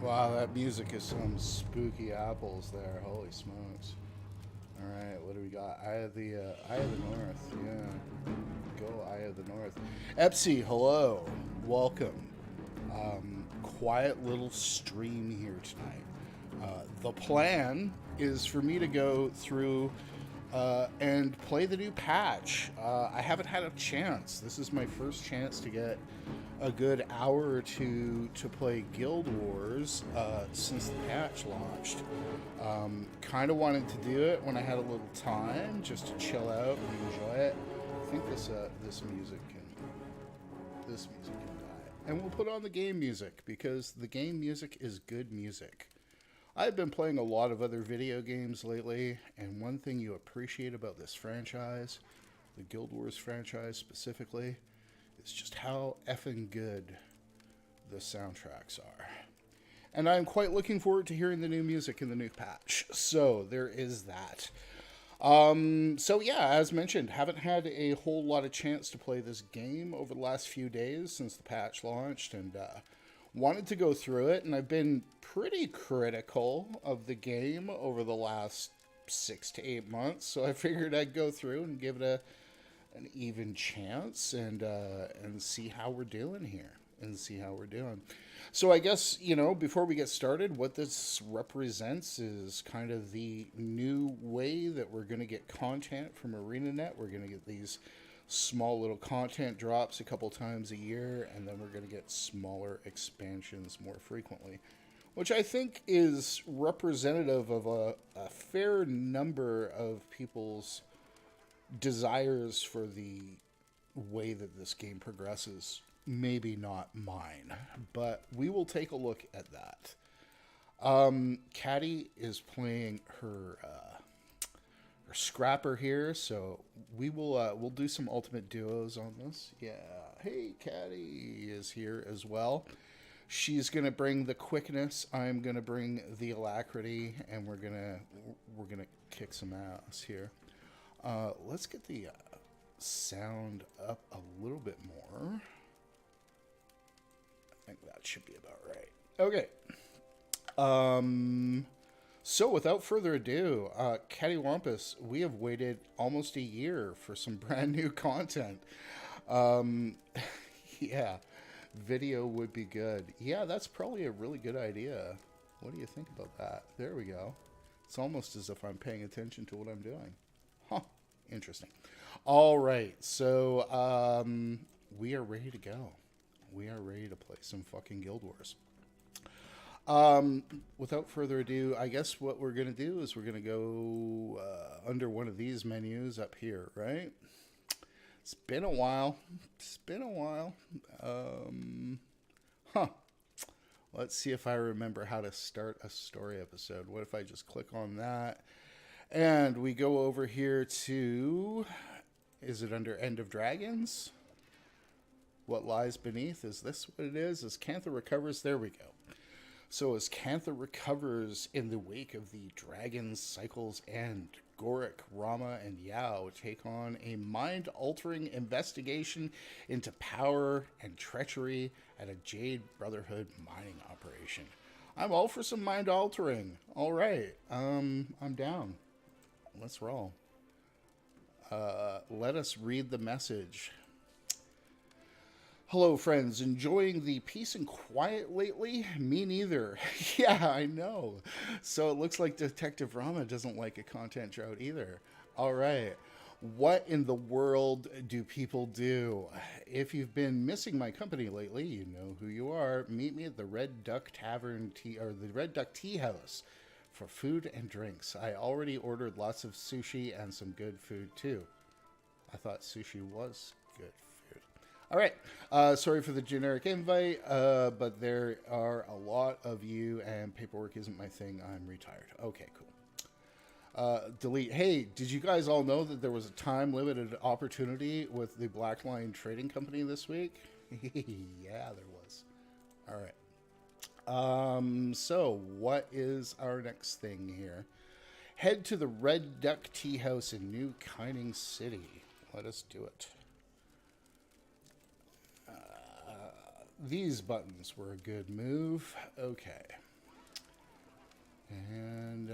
Wow, that music is some spooky apples there. Holy smokes! All right, what do we got? Eye of the North. Yeah, go Eye of the North. Epsy, hello, welcome. Quiet little stream here tonight. The plan is for me to go through and play the new patch. I haven't had a chance. This is my first chance to get a good hour or two to play Guild Wars since the patch launched. Kind of wanted to do it when I had a little time, just to chill out and enjoy it. I think this music can die, and we'll put on the game music because the game music is good music. I've been playing a lot of other video games lately, and one thing you appreciate about this franchise, the Guild Wars franchise specifically, is just how effing good the soundtracks are. And I'm quite looking forward to hearing the new music in the new patch. So there is that. So yeah, as mentioned, haven't had a whole lot of chance to play this game over the last few days since the patch launched, and wanted to go through it, and I've been pretty critical of the game over the last 6 to 8 months. So I figured I'd go through and give it an even chance and see how we're doing here and see how we're doing. So I guess, before we get started, what this represents is kind of the new way that we're going to get content from ArenaNet. We're going to get these small little content drops a couple times a year, and then we're going to get smaller expansions more frequently, which I think is representative of a fair number of people's desires for the way that this game progresses. Maybe not mine, but we will take a look at that. Caddy is playing her scrapper here, so we'll do some ultimate duos on this. Yeah, hey, Caddy is here as well. She's gonna bring the quickness. I'm gonna bring the alacrity, and we're gonna kick some ass here. Let's get the sound up a little bit more. I think that should be about right. Okay. So without further ado, Cattywampus, we have waited almost a year for some brand new content. Um, yeah, video would be good. Yeah, that's probably a really good idea. What do you think about that? There we go. It's almost as if I'm paying attention to what I'm doing. Huh, interesting. All right, so we are ready to go. We are ready to play some fucking Guild Wars. Without further ado, I guess what we're going to do is we're going to go under one of these menus up here, right? It's been a while. It's been a while. Huh. Let's see if I remember how to start a story episode. What if I just click on that? And we go over here to... Is it under End of Dragons? What lies beneath? Is this what it is? As Cantha recovers, there we go. So as Cantha recovers in the wake of the Dragon's Cycle's End, Goric, Rama, and Yao take on a mind-altering investigation into power and treachery at a Jade Brotherhood mining operation. I'm all for some mind-altering. All right, I'm down. Let's roll. Let us read the message. Hello, friends. Enjoying the peace and quiet lately? Me neither. Yeah, I know. So it looks like Detective Rama doesn't like a content drought either. All right. What in the world do people do? If you've been missing my company lately, you know who you are. Meet me at the Red Duck Tavern Tea, or the Red Duck Tea House for food and drinks. I already ordered lots of sushi and some good food too. I thought sushi was good. All right. Sorry for the generic invite, but there are a lot of you, and paperwork isn't my thing. I'm retired. Okay, cool. Delete. Hey, did you guys all know that there was a time-limited opportunity with the Black Line Trading Company this week? Yeah, there was. All right. So what is our next thing here? Head to the Red Duck Tea House in New Kining City. Let us do it. These buttons were a good move. Okay. And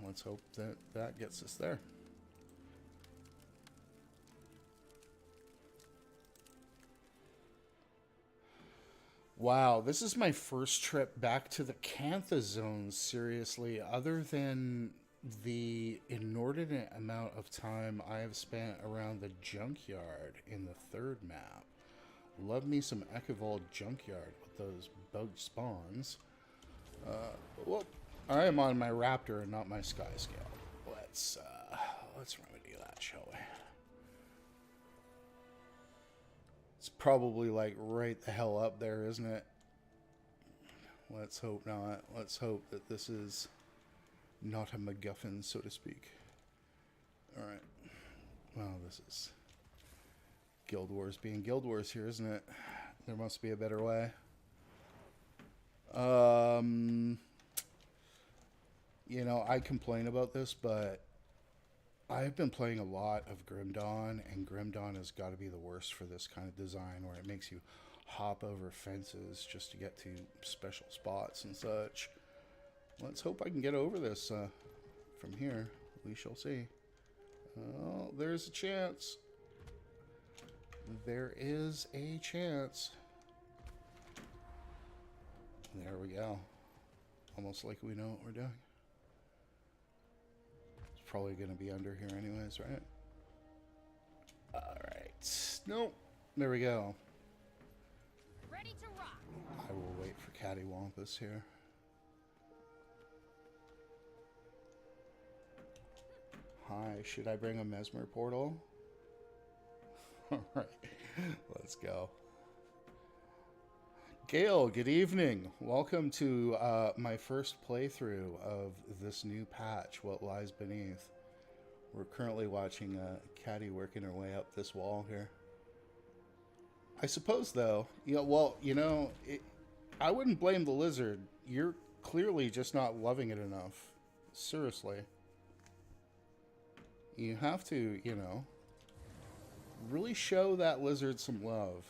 let's hope that that gets us there. Wow, this is my first trip back to the Cantha Zones, seriously, other than the inordinate amount of time I have spent around the junkyard in the third map. Love me some Echeval junkyard with those bug spawns. Well, I am on my Raptor and not my Sky Scale. Let's remedy that, shall we? It's probably like right the hell up there, isn't it? Let's hope not. Let's hope that this is not a MacGuffin, so to speak. Alright. Well, this is Guild Wars being Guild Wars here, isn't it? There must be a better way. You know, I complain about this, but I've been playing a lot of Grim Dawn, and Grim Dawn has got to be the worst for this kind of design, where it makes you hop over fences just to get to special spots and such. Let's hope I can get over this from here. We shall see. Oh, there's a chance. There is a chance. There we go. Almost like we know what we're doing. It's probably going to be under here anyways, right? Alright. Nope. There we go. Ready to rock. I will wait for Cattywampus here. Hi, should I bring a Mesmer portal? Alright, let's go. Gail, good evening. Welcome to my first playthrough of this new patch, What Lies Beneath. We're currently watching Catty working her way up this wall here. I suppose, though, I wouldn't blame the lizard. You're clearly just not loving it enough. Seriously. You have to, really show that lizard some love.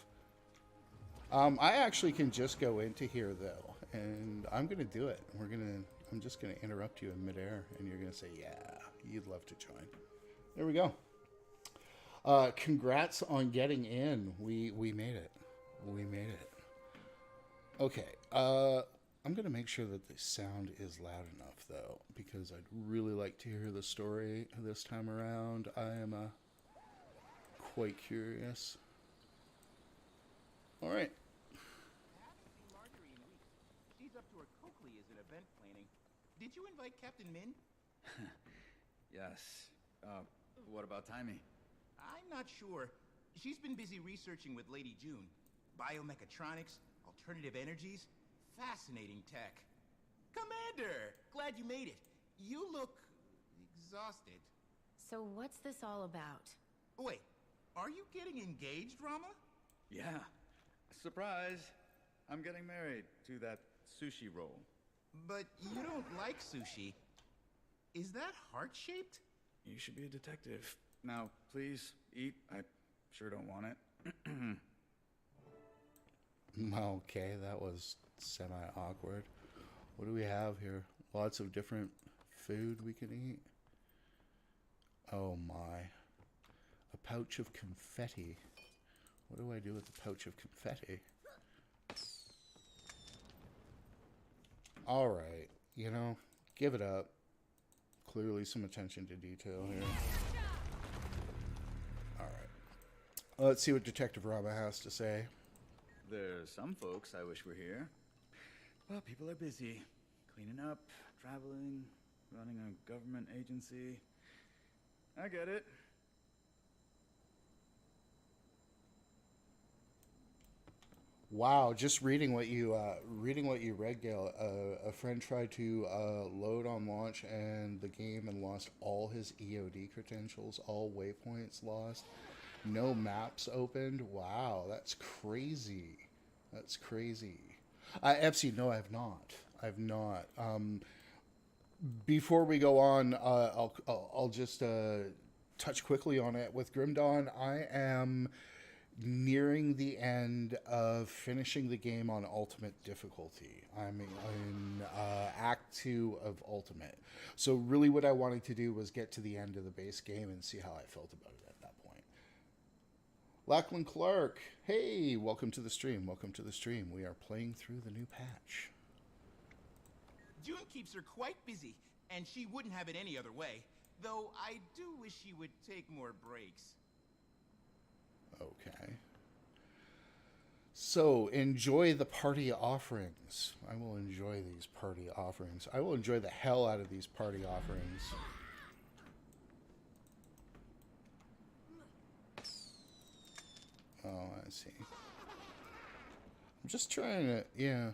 I actually can just go into here, though, and I'm going to do it. I'm just going to interrupt you in midair, and you're going to say, yeah, you'd love to join. There we go. Congrats on getting in. We made it. We made it. Okay. I'm going to make sure that the sound is loud enough, though, because I'd really like to hear the story this time around. I am quite curious. All right. She's up to her cochleas at event planning. Did you invite Captain Min? Yes. What about Timey? I'm not sure. She's been busy researching with Lady June. Biomechatronics, alternative energies, fascinating tech. Commander! Glad you made it. You look exhausted. So what's this all about? Wait, are you getting engaged, Rama? Yeah. Surprise! I'm getting married to that sushi roll. But you don't like sushi. Is that heart-shaped? You should be a detective. Now, please, eat. I sure don't want it. Okay, that was semi-awkward. What do we have here? Lots of different food we can eat. Oh my. A pouch of confetti. What do I do with the pouch of confetti? Alright, give it up. Clearly some attention to detail here. Alright. Let's see what Detective Rama has to say. There's some folks I wish were here. Well, people are busy. Cleaning up, traveling, running a government agency. I get it. Wow, just reading what you read, Gail. A friend tried to load on launch and the game and lost all his EOD credentials, all waypoints lost, no maps opened. Wow, that's crazy. That's crazy. FC, no, I've not. Before we go on, I'll just touch quickly on it with Grim Dawn. I am nearing the end of finishing the game on ultimate difficulty. I'm in Act 2 of Ultimate. So really what I wanted to do was get to the end of the base game and see how I felt about it at that point. Lachlan Clark, hey, welcome to the stream. Welcome to the stream. We are playing through the new patch. June keeps her quite busy, and she wouldn't have it any other way. Though I do wish she would take more breaks. Okay. So, enjoy the party offerings. I will enjoy these party offerings. I will enjoy the hell out of these party offerings. Oh, I see. I'm just trying to, yeah.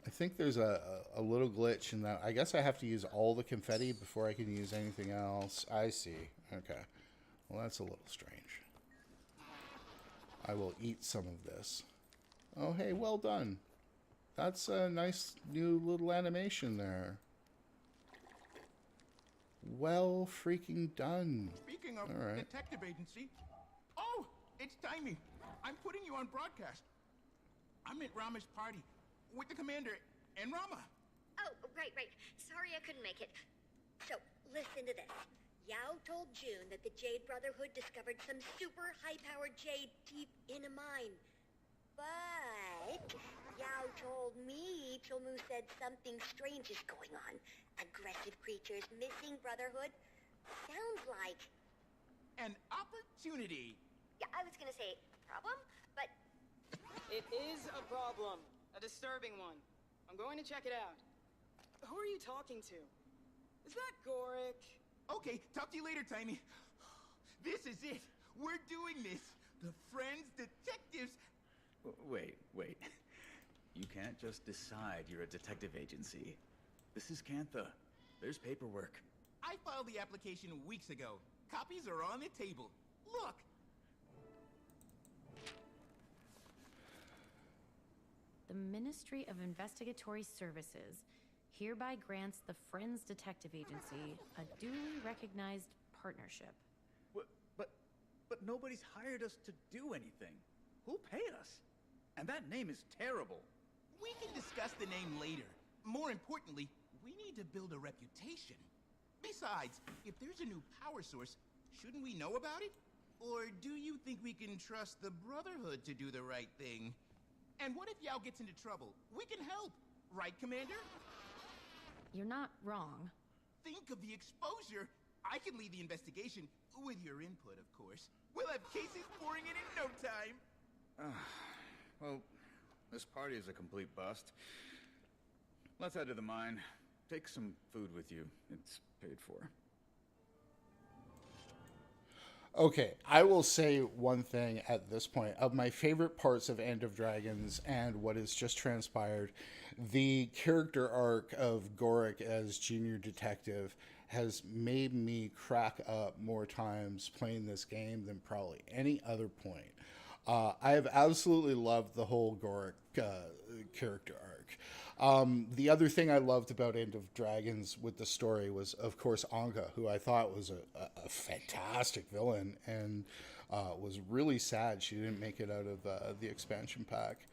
I think there's a little glitch in that. I guess I have to use all the confetti before I can use anything else. I see. Okay. Well, that's a little strange. I will eat some of this. Oh, hey, well done. That's a nice new little animation there. Well freaking done. Speaking of All right. detective agency, oh, it's timing. I'm putting you on broadcast. I'm at Rama's party with the commander and Rama. Oh, right. Sorry I couldn't make it. So, listen to this. Yao told June that the Jade Brotherhood discovered some super high-powered jade deep in a mine. But Yao told me Chilmu said something strange is going on. Aggressive creatures, missing Brotherhood. Sounds like... An opportunity. Yeah, I was gonna say problem, but... It is a problem. A disturbing one. I'm going to check it out. Who are you talking to? Is that Gorik? Okay, talk to you later, Tiny. This is it. We're doing this. The Friends Detectives. Wait. You can't just decide you're a detective agency. This is Cantha. There's paperwork. I filed the application weeks ago. Copies are on the table. Look. The Ministry of Investigatory Services hereby grants the Friends Detective Agency a duly recognized partnership. But nobody's hired us to do anything. Who'll pay us? And that name is terrible. We can discuss the name later. More importantly, we need to build a reputation. Besides, if there's a new power source, shouldn't we know about it? Or do you think we can trust the Brotherhood to do the right thing? And what if Yao gets into trouble? We can help, right, Commander? You're not wrong. Think of the exposure. I can lead the investigation, with your input, of course. We'll have cases pouring in no time. Well, this party is a complete bust. Let's head to the mine. Take some food with you. It's paid for. Okay, I will say one thing at this point. Of my favorite parts of End of Dragons and what has just transpired, the character arc of Gorik as junior detective has made me crack up more times playing this game than probably any other point. I have absolutely loved the whole Gorik character arc. The other thing I loved about End of Dragons with the story was, of course, Anka, who I thought was a fantastic villain, and was really sad she didn't make it out of the expansion pack.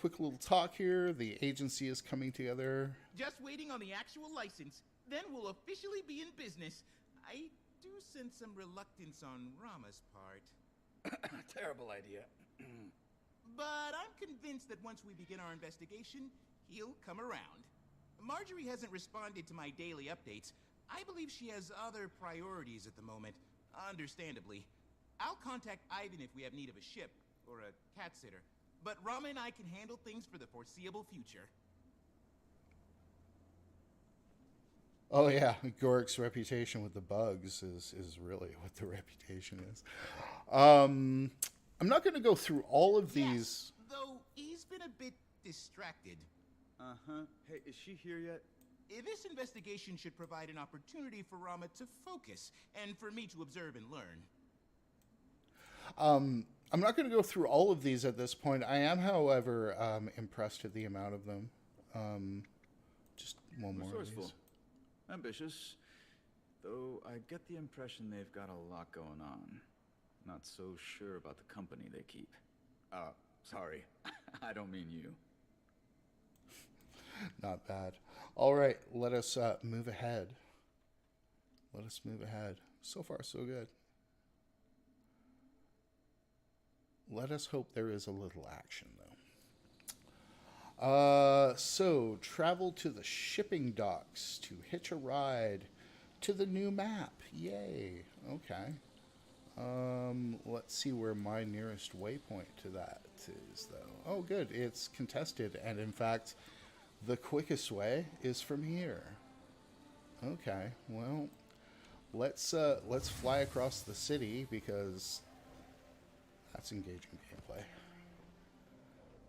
Quick little talk here. The agency is coming together. Just waiting on the actual license. Then we'll officially be in business. I do sense some reluctance on Rama's part. Terrible idea. But I'm convinced that once we begin our investigation, he'll come around. Marjorie hasn't responded to my daily updates. I believe she has other priorities at the moment, understandably. I'll contact Ivan if we have need of a ship, or a cat sitter. But Rama and I can handle things for the foreseeable future. Oh yeah, Gorik's reputation with the bugs is really what the reputation is. I'm not going to go through all of these. Yes, though he's been a bit distracted. Uh-huh. Hey, is she here yet? This investigation should provide an opportunity for Rama to focus, and for me to observe and learn. I'm not going to go through all of these at this point. I am, however, impressed at the amount of them. Just one more of Resourceful. these. Ambitious. Though I get the impression they've got a lot going on. Not so sure about the company they keep. Sorry. I don't mean you. Not bad. All right, let us move ahead. Let us move ahead. So far, so good. Let us hope there is a little action, though. So, travel to the shipping docks to hitch a ride to the new map. Yay. Okay. Let's see where my nearest waypoint to that is, though. Oh, good. It's contested, and in fact, the quickest way is from here. Okay. Well, let's fly across the city because that's engaging gameplay.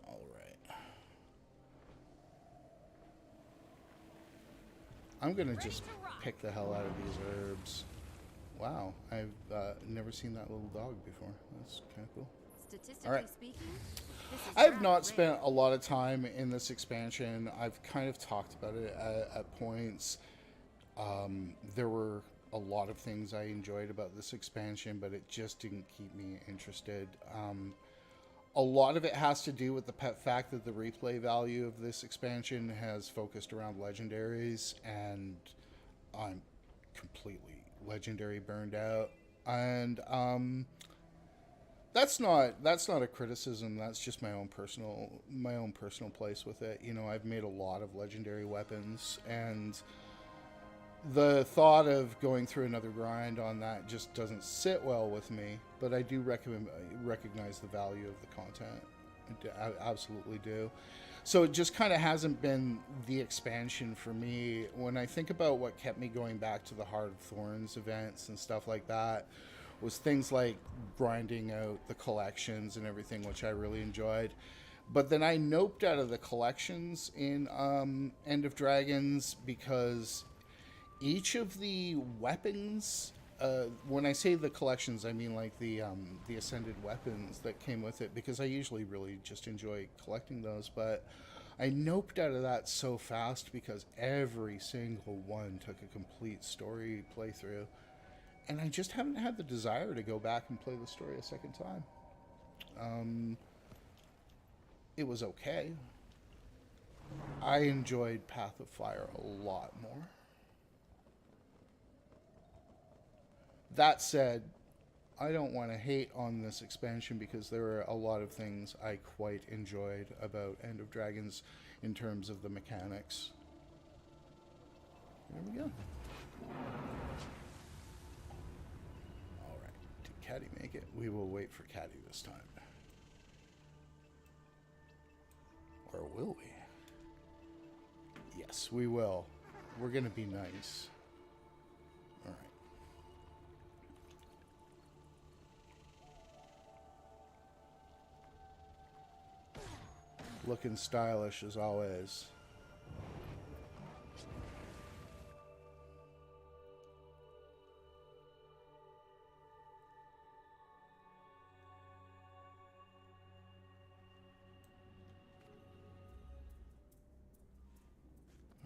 All right. I'm gonna just pick the hell out of these herbs. Wow, I've never seen that little dog before. That's kind of cool. Statistically All right. speaking, this is I've rather not rare. spent a lot of time in this expansion. I've kind of talked about it at points. There were a lot of things I enjoyed about this expansion, but it just didn't keep me interested. A lot of it has to do with the fact that the replay value of this expansion has focused around legendaries, and I'm completely legendary burned out. And that's not a criticism. That's just my own personal place with it. You know, I've made a lot of legendary weapons, and the thought of going through another grind on that just doesn't sit well with me, but I do recognize the value of the content. I absolutely do. So it just kind of hasn't been the expansion for me. When I think about what kept me going back to the Heart of Thorns events and stuff like that, was things like grinding out the collections and everything, which I really enjoyed. But then I noped out of the collections in End of Dragons because each of the weapons, when I say the collections, I mean like the ascended weapons that came with it, because I usually really just enjoy collecting those. But I noped out of that so fast because every single one took a complete story playthrough, and I just haven't had the desire to go back and play the story a second time. It was okay. I enjoyed Path of Fire a lot more. That said, I don't want to hate on this expansion because there are a lot of things I quite enjoyed about End of Dragons in terms of the mechanics. There we go. Alright, did Caddy make it? We will wait for Caddy this time. Or will we? Yes, we will. We're going to be nice. Alright. Looking stylish as always.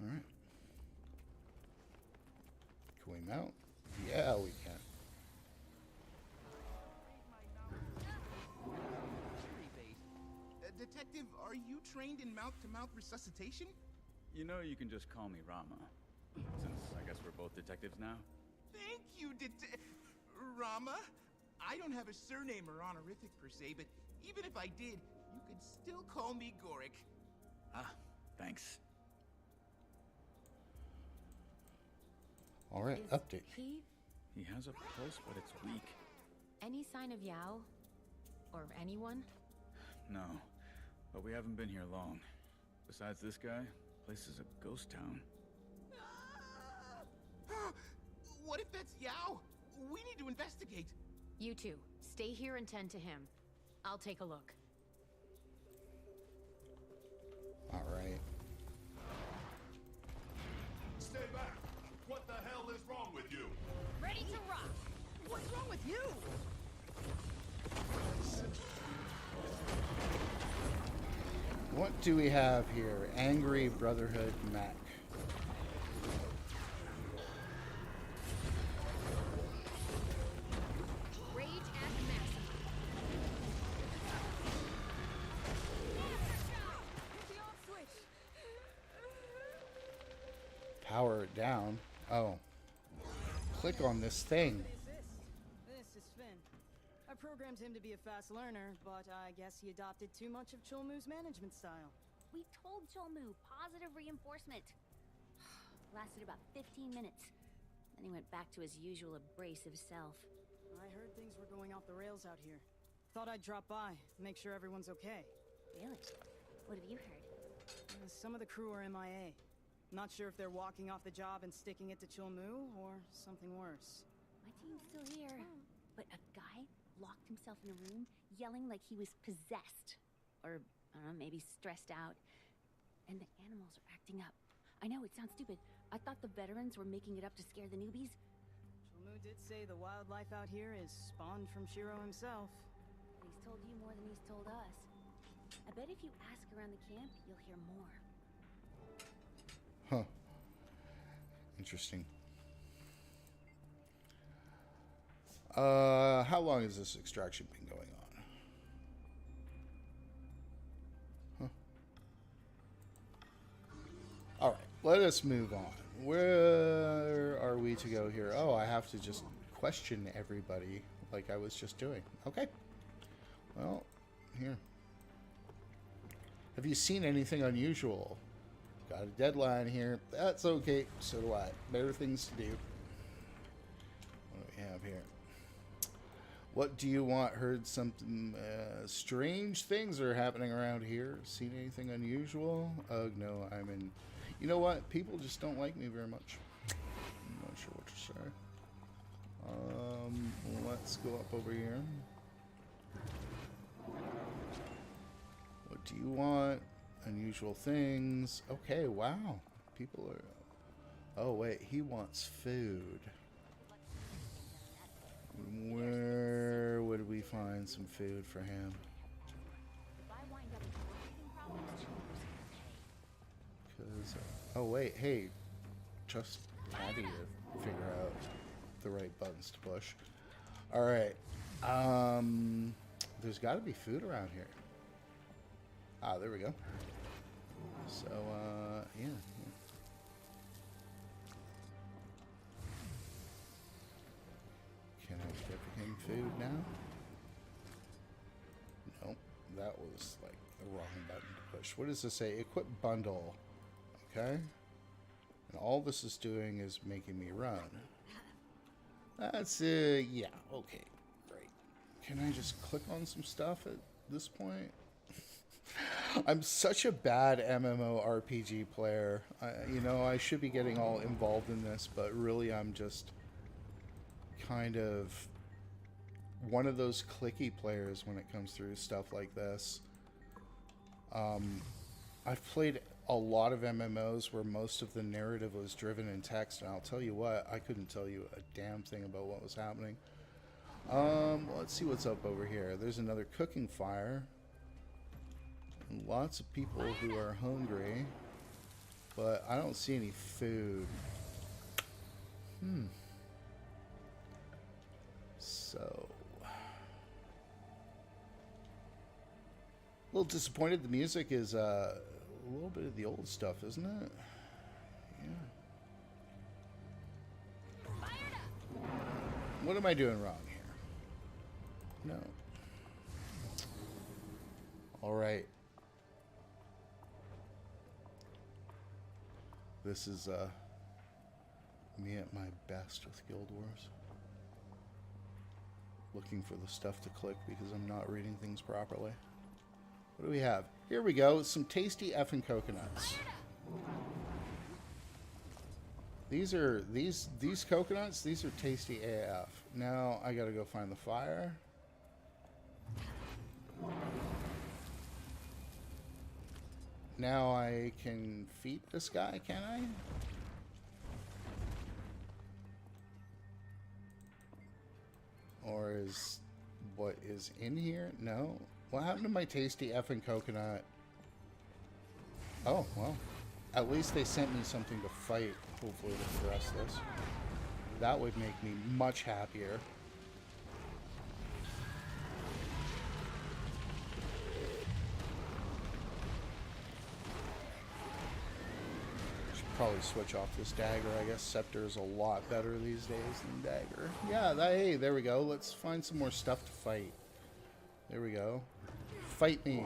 All right. Can we mount? Yeah, we can. Detective, are you trained in mouth-to-mouth resuscitation? You know you can just call me Rama, since I guess we're both detectives now. Thank you, Rama. I don't have a surname or honorific per se, but even if I did, you could still call me Gorik. Ah, thanks. All right, Is update. He has a pulse, but it's weak. any sign of Yao? Or anyone? No, but we haven't been here long. Besides this guy, place is a ghost town. What if that's Yao? We need to investigate. You two, stay here and tend to him. I'll take a look. All right. Stay back! What the hell is wrong with you? Ready to rock! What's wrong with you? What do we have here? Angry Brotherhood mech. Rage at max. it down. Oh. Click on this thing. This is Finn. I programmed him to be a fast learner, but I guess he adopted too much of Chulmu's management style. We told Chulmu positive reinforcement. Lasted about 15 minutes. Then he went back to his usual abrasive self. I heard things were going off the rails out here. Thought I'd drop by, make sure everyone's okay. Really? What have you heard? Some of the crew are MIA. Not sure if they're walking off the job and sticking it to Chulmu, or something worse. My team's still here. But a guy locked himself in a room, yelling like he was possessed. Or, I don't know, maybe stressed out. And the animals are acting up. I know, it sounds stupid. I thought the veterans were making it up to scare the newbies. Chulmu did say the wildlife out here is spawned from Shiro himself. But he's told you more than he's told us. I bet if you ask around the camp, you'll hear more. Huh. Interesting. How long has this extraction been going on? Huh. Alright, let us move on. Where are we to go here? Oh, I have to just question everybody like I was just doing. Okay. Well, here. Have you seen anything unusual? Got a deadline here. That's okay. So do I. Better things to do. What do we have here? What do you want? Heard something strange things are happening around here. Seen anything unusual? Oh, no. I'm in... You know what? People just don't like me very much. I'm not sure what to say. Let's go up over here. What do you want? Unusual things. Okay, wow. People are... Oh, wait. He wants food. Where would we find some food for him? Because... Oh, wait. Hey. Just Patty to figure out the right buttons to push. Alright. There's got to be food around here. Ah, there we go. So, yeah. Can I give him food now? Nope. That was, like, the wrong button to push. What does this say? Equip bundle. Okay. And all this is doing is making me run. That's, yeah. Okay. Great. Can I just click on some stuff at this point? I'm such a bad MMORPG player. You know, I should be getting all involved in this, but really I'm just kind of one of those clicky players when it comes through stuff like this. I've played a lot of MMOs where most of the narrative was driven in text, and I'll tell you what, I couldn't tell you a damn thing about what was happening. Let's see what's up over here. There's another cooking fire. Lots of people who are hungry, but I don't see any food. So, a little disappointed. The music is a little bit of the old stuff, isn't it? Yeah. What am I doing wrong here? No. All right. This is me at my best with Guild Wars. Looking for the stuff to click because I'm not reading things properly. What do we have? Here we go. Some tasty effing coconuts. These are these coconuts. These are tasty AF. Now I gotta go find the fire. Now I can feed this guy, can I? Or is what is in here? No. What happened to my tasty effing coconut? Oh, well. At least they sent me something to fight, hopefully, to progress this. That would make me much happier. probably switch off this dagger. I guess scepter is a lot better these days than dagger. Yeah, hey, there we go. Let's find some more stuff to fight. There we go. Fight me.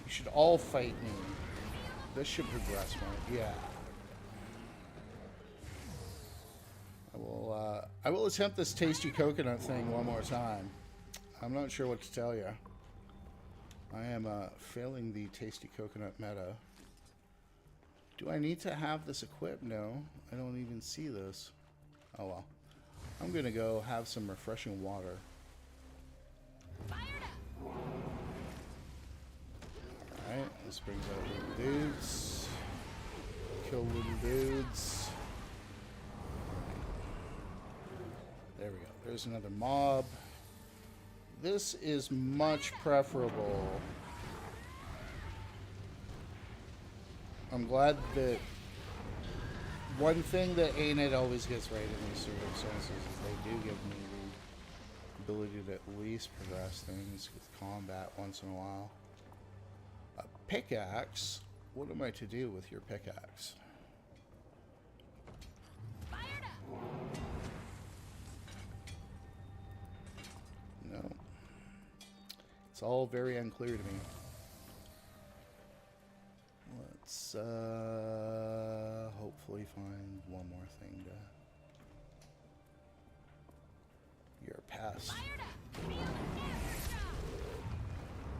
You should all fight me. This should progress more. Yeah. I will attempt this tasty coconut thing one more time. I'm not sure what to tell you. I am failing the tasty coconut meta. Do I need to have this equipped? No, I don't even see this. Oh well. I'm gonna go have some refreshing water. Alright, this brings out little dudes. Kill little dudes. There we go. There's another mob. This is much preferable. I'm glad that one thing that ANET always gets right in these circumstances is they do give me the ability to at least progress things with combat once in a while. A pickaxe? What am I to do with your pickaxe? No. It's all very unclear to me. Let's hopefully find one more thing to... You're past.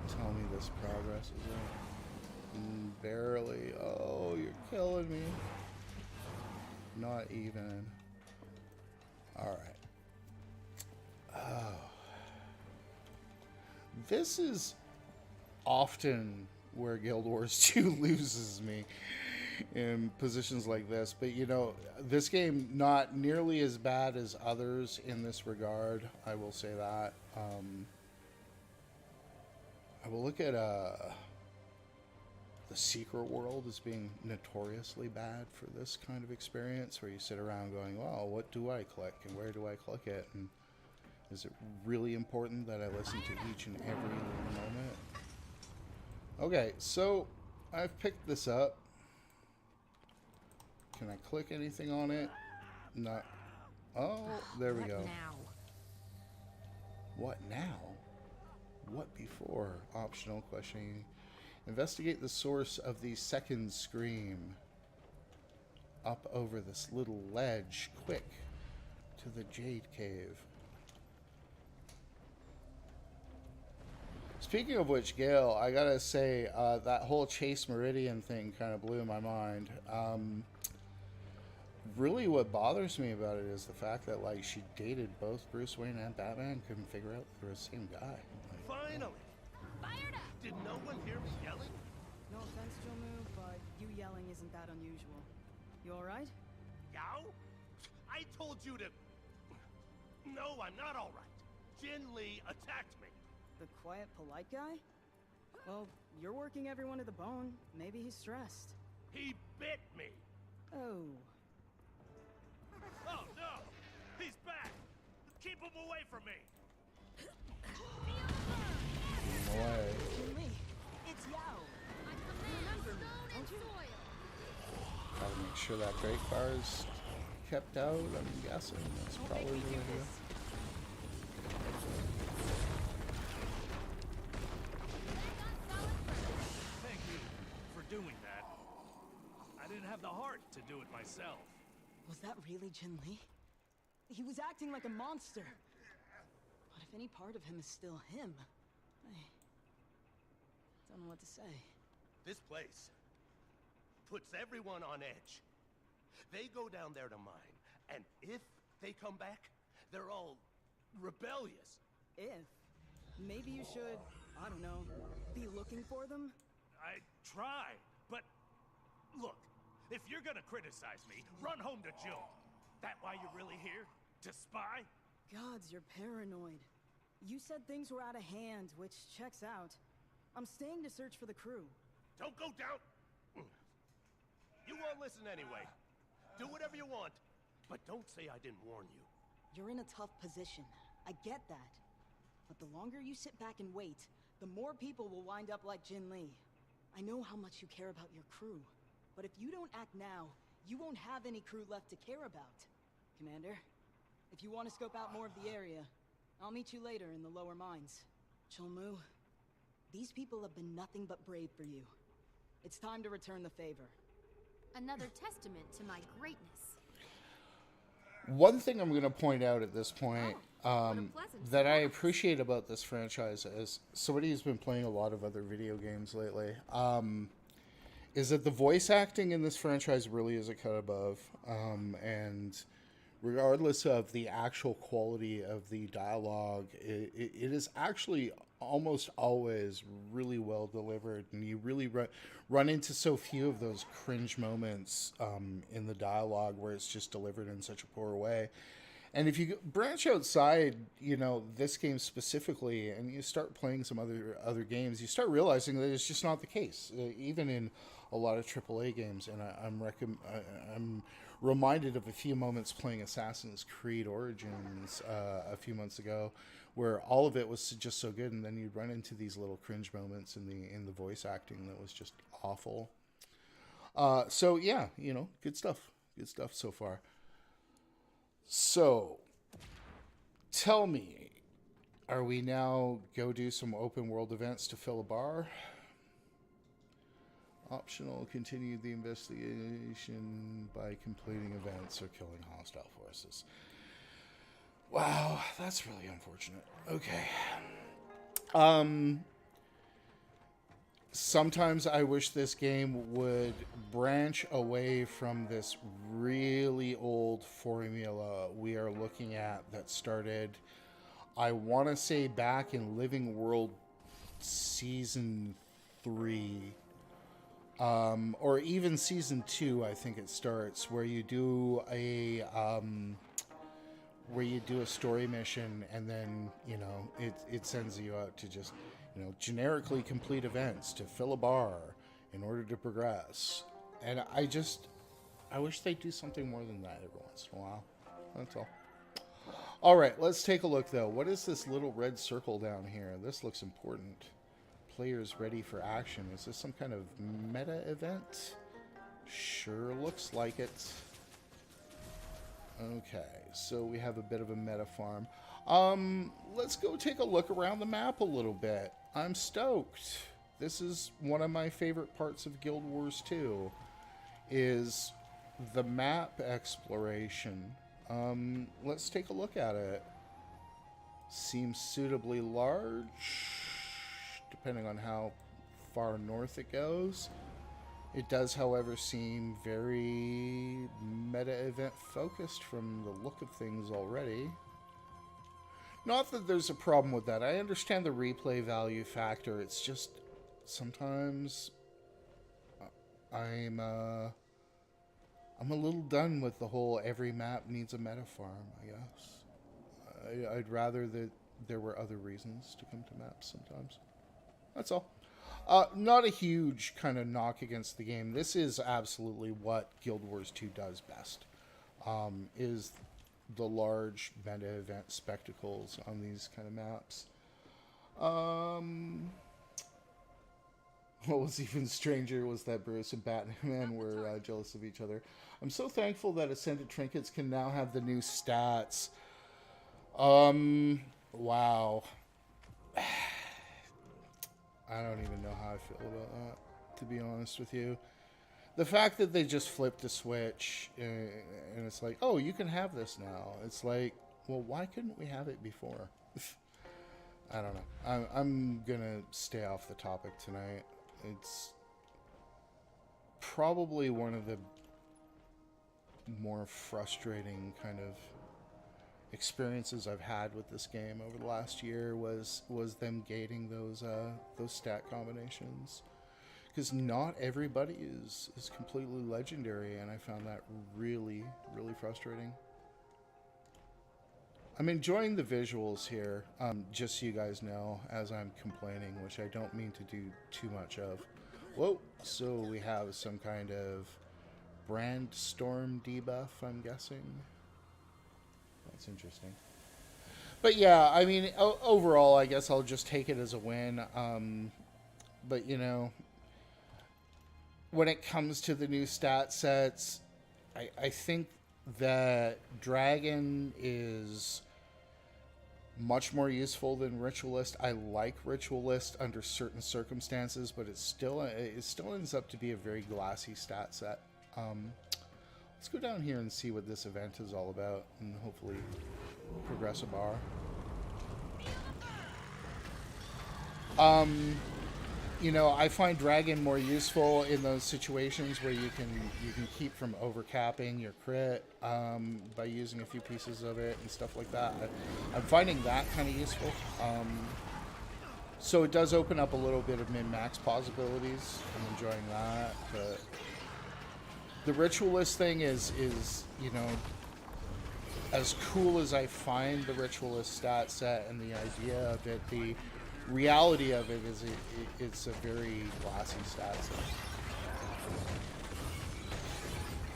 Tell me this progress is it? Barely. Oh, you're killing me. Not even. Alright. Oh. This is often where Guild Wars 2 loses me in positions like this. But, you know, this game not nearly as bad as others in this regard. I will say that. I will look at the Secret World as being notoriously bad for this kind of experience, where you sit around going, well, what do I click and where do I click it? And is it really important that I listen to each and every little moment? Okay, so I've picked this up. Can I click anything on it? No. Oh, there we go. What now? What now? What before? Optional question. Investigate the source of the second scream. Up over this little ledge. Quick. To the Jade Cave. Speaking of which, Gail, I gotta say, that whole Chase Meridian thing kind of blew my mind. Really what bothers me about it is the fact that, like, she dated both Bruce Wayne and Batman, couldn't figure out they were the same guy. Like, Finally! Did no one hear me yelling? No offense, Jomu, but you yelling isn't that unusual. You alright? Yow? I told you to... No, I'm not alright. Jin Lee attacked me. The quiet, polite guy? Well, you're working everyone to the bone. Maybe he's stressed. He bit me. Oh. Oh no! He's back! Keep him away from me! no way. Jin-Lee, it's Yao. Remember me, don't you? Gotta make sure that brake bar is kept out, I'm guessing. That's probably the way to go. Thank you for doing that. I didn't have the heart to do it myself. Was that really Jin-Lee? He was acting like a monster. But if any part of him is still him, I don't know what to say. This place puts everyone on edge. They go down there to mine, and if they come back, they're all rebellious. If. Maybe you should, I don't know, be looking for them? I try, but look, if you're gonna criticize me, run home to June. That why you're really here? To spy? Gods, you're paranoid. You said things were out of hand, which checks out. I'm staying to search for the crew. Don't go down. You won't listen anyway. Do whatever you want, but don't say I didn't warn you. You're in a tough position. I get that. But the longer you sit back and wait, the more people will wind up like Jin Lee. I know how much you care about your crew, but if you don't act now, you won't have any crew left to care about. Commander, if you want to scope out more of the area, I'll meet you later in the lower mines. Chulmu, these people have been nothing but brave for you. It's time to return the favor. Another testament to my greatness. One thing I'm going to point out at this point what a pleasant that I surprise. appreciate about this franchise, as somebody who's been playing a lot of other video games lately, is that the voice acting in this franchise really is a cut above. And regardless of the actual quality of the dialogue, it is actually almost always really well delivered, and you really run into so few of those cringe moments in the dialogue where it's just delivered in such a poor way. And if you branch outside, this game specifically, and you start playing some other games, you start realizing that it's just not the case, even in a lot of AAA games. And I'm reminded of a few moments playing Assassin's Creed Origins a few months ago, where all of it was just so good, and then you'd run into these little cringe moments in the voice acting that was just awful. So yeah, good stuff so far. So, tell me, are we now go do some open world events to fill a bar? Optional, continue the investigation by completing events or killing hostile forces. Wow, that's really unfortunate. Okay. Sometimes I wish this game would branch away from this really old formula we are looking at that started, I want to say, back in Living World Season 3. Or even Season 2, I think it starts, where you do a story mission, and then, it sends you out to just, generically complete events to fill a bar in order to progress. And I wish they'd do something more than that every once in a while. That's all. All right, let's take a look, though. What is this little red circle down here? This looks important. Players ready for action. Is this some kind of meta event? Sure looks like it. Okay, so we have a bit of a meta farm. Let's go take a look around the map a little bit. I'm stoked. This is one of my favorite parts of Guild Wars 2, is the map exploration. Let's take a look at it. Seems suitably large, depending on how far north it goes. It does, however, seem very meta event focused from the look of things already. Not that there's a problem with that. I understand the replay value factor. It's just sometimes I'm a little done with the whole every map needs a meta farm, I guess. I'd rather that there were other reasons to come to maps sometimes. That's all. Not a huge kind of knock against the game. This is absolutely what Guild Wars 2 does best, is the large meta event spectacles on these kind of maps. What was even stranger was that Bruce and Batman were jealous of each other. I'm so thankful that Ascended Trinkets can now have the new stats. Wow. I don't even know how I feel about that, to be honest with you. The fact that they just flipped a switch and it's like, oh, you can have this now. It's like, well, why couldn't we have it before? I don't know. I'm going to stay off the topic tonight. It's probably one of the more frustrating kind of experiences I've had with this game over the last year was them gating those stat combinations, because not everybody is completely legendary, and I found that really frustrating. I'm enjoying the visuals here, just so you guys know, as I'm complaining, which I don't mean to do too much of. Whoa, so we have some kind of brand storm debuff, I'm guessing. That's interesting. But yeah, I mean, overall, I guess I'll just take it as a win. But, when it comes to the new stat sets, I think that Dragon is much more useful than Ritualist. I like Ritualist under certain circumstances, but it still ends up to be a very glassy stat set. Let's go down here and see what this event is all about, and hopefully progress a bar. You know, I find Dragon more useful in those situations where you can keep from overcapping your crit by using a few pieces of it and stuff like that. I'm finding that kind of useful. So it does open up a little bit of min-max possibilities. I'm enjoying that, but the Ritualist thing is, you know, as cool as I find the Ritualist stat set and the idea of it, the reality of it is it's a very glassy stat set.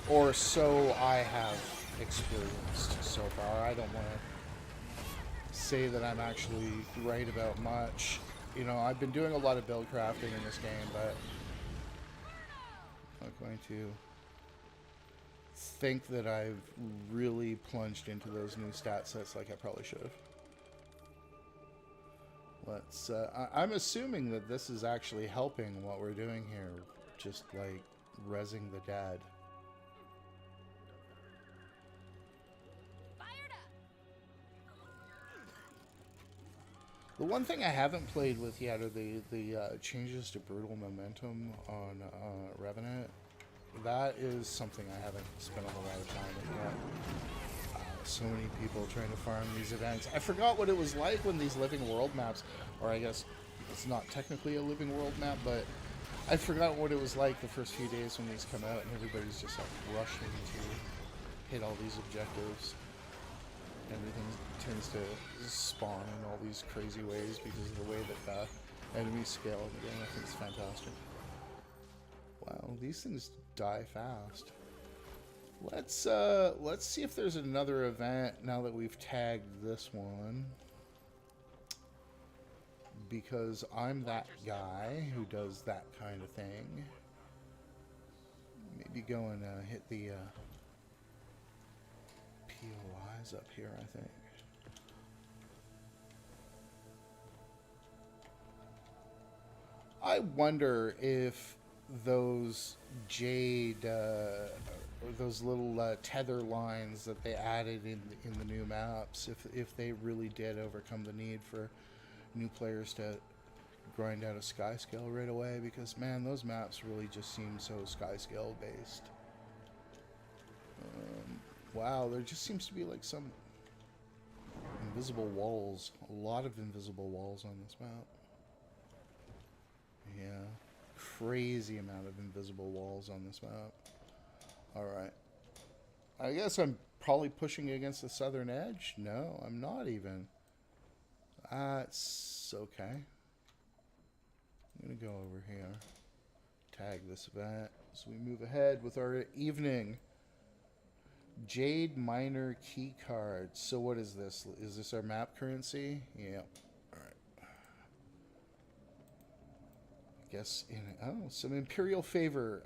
Or so I have experienced so far. I don't want to say that I'm actually right about much. You know, I've been doing a lot of build crafting in this game, but I'm not going to think that I've really plunged into those new stat sets like I probably should have. Let's, I'm assuming that this is actually helping what we're doing here, just like rezzing the dead. The one thing I haven't played with yet are the changes to brutal momentum on Revenant. That is something I haven't spent a whole lot of time with yet. So many people trying to farm these events. I forgot what it was like when these living world maps, or I guess it's not technically a living world map, but I forgot what it was like the first few days when these come out and everybody's just like rushing to hit all these objectives. Everything tends to spawn in all these crazy ways because of the way that enemies scale in the game. I think it's fantastic. Wow, these things die fast. Let's see if there's another event now that we've tagged this one. Because I'm that guy who does that kind of thing. Maybe go and hit the POIs up here, I think. I wonder if those Jade... or those little tether lines that they added in the new maps, if they really did overcome the need for new players to grind out a sky scale right away, because man, those maps really just seem so sky scale based. Wow, there just seems to be like some invisible walls, a lot of invisible walls on this map. Yeah, crazy amount of invisible walls on this map. Alright. I guess I'm probably pushing against the southern edge? No, I'm not even. That's okay. I'm going to go over here. Tag this event as we move ahead with our evening. Jade Minor Key Card. So what is this? Is this our map currency? Yeah. Guess some Imperial favor.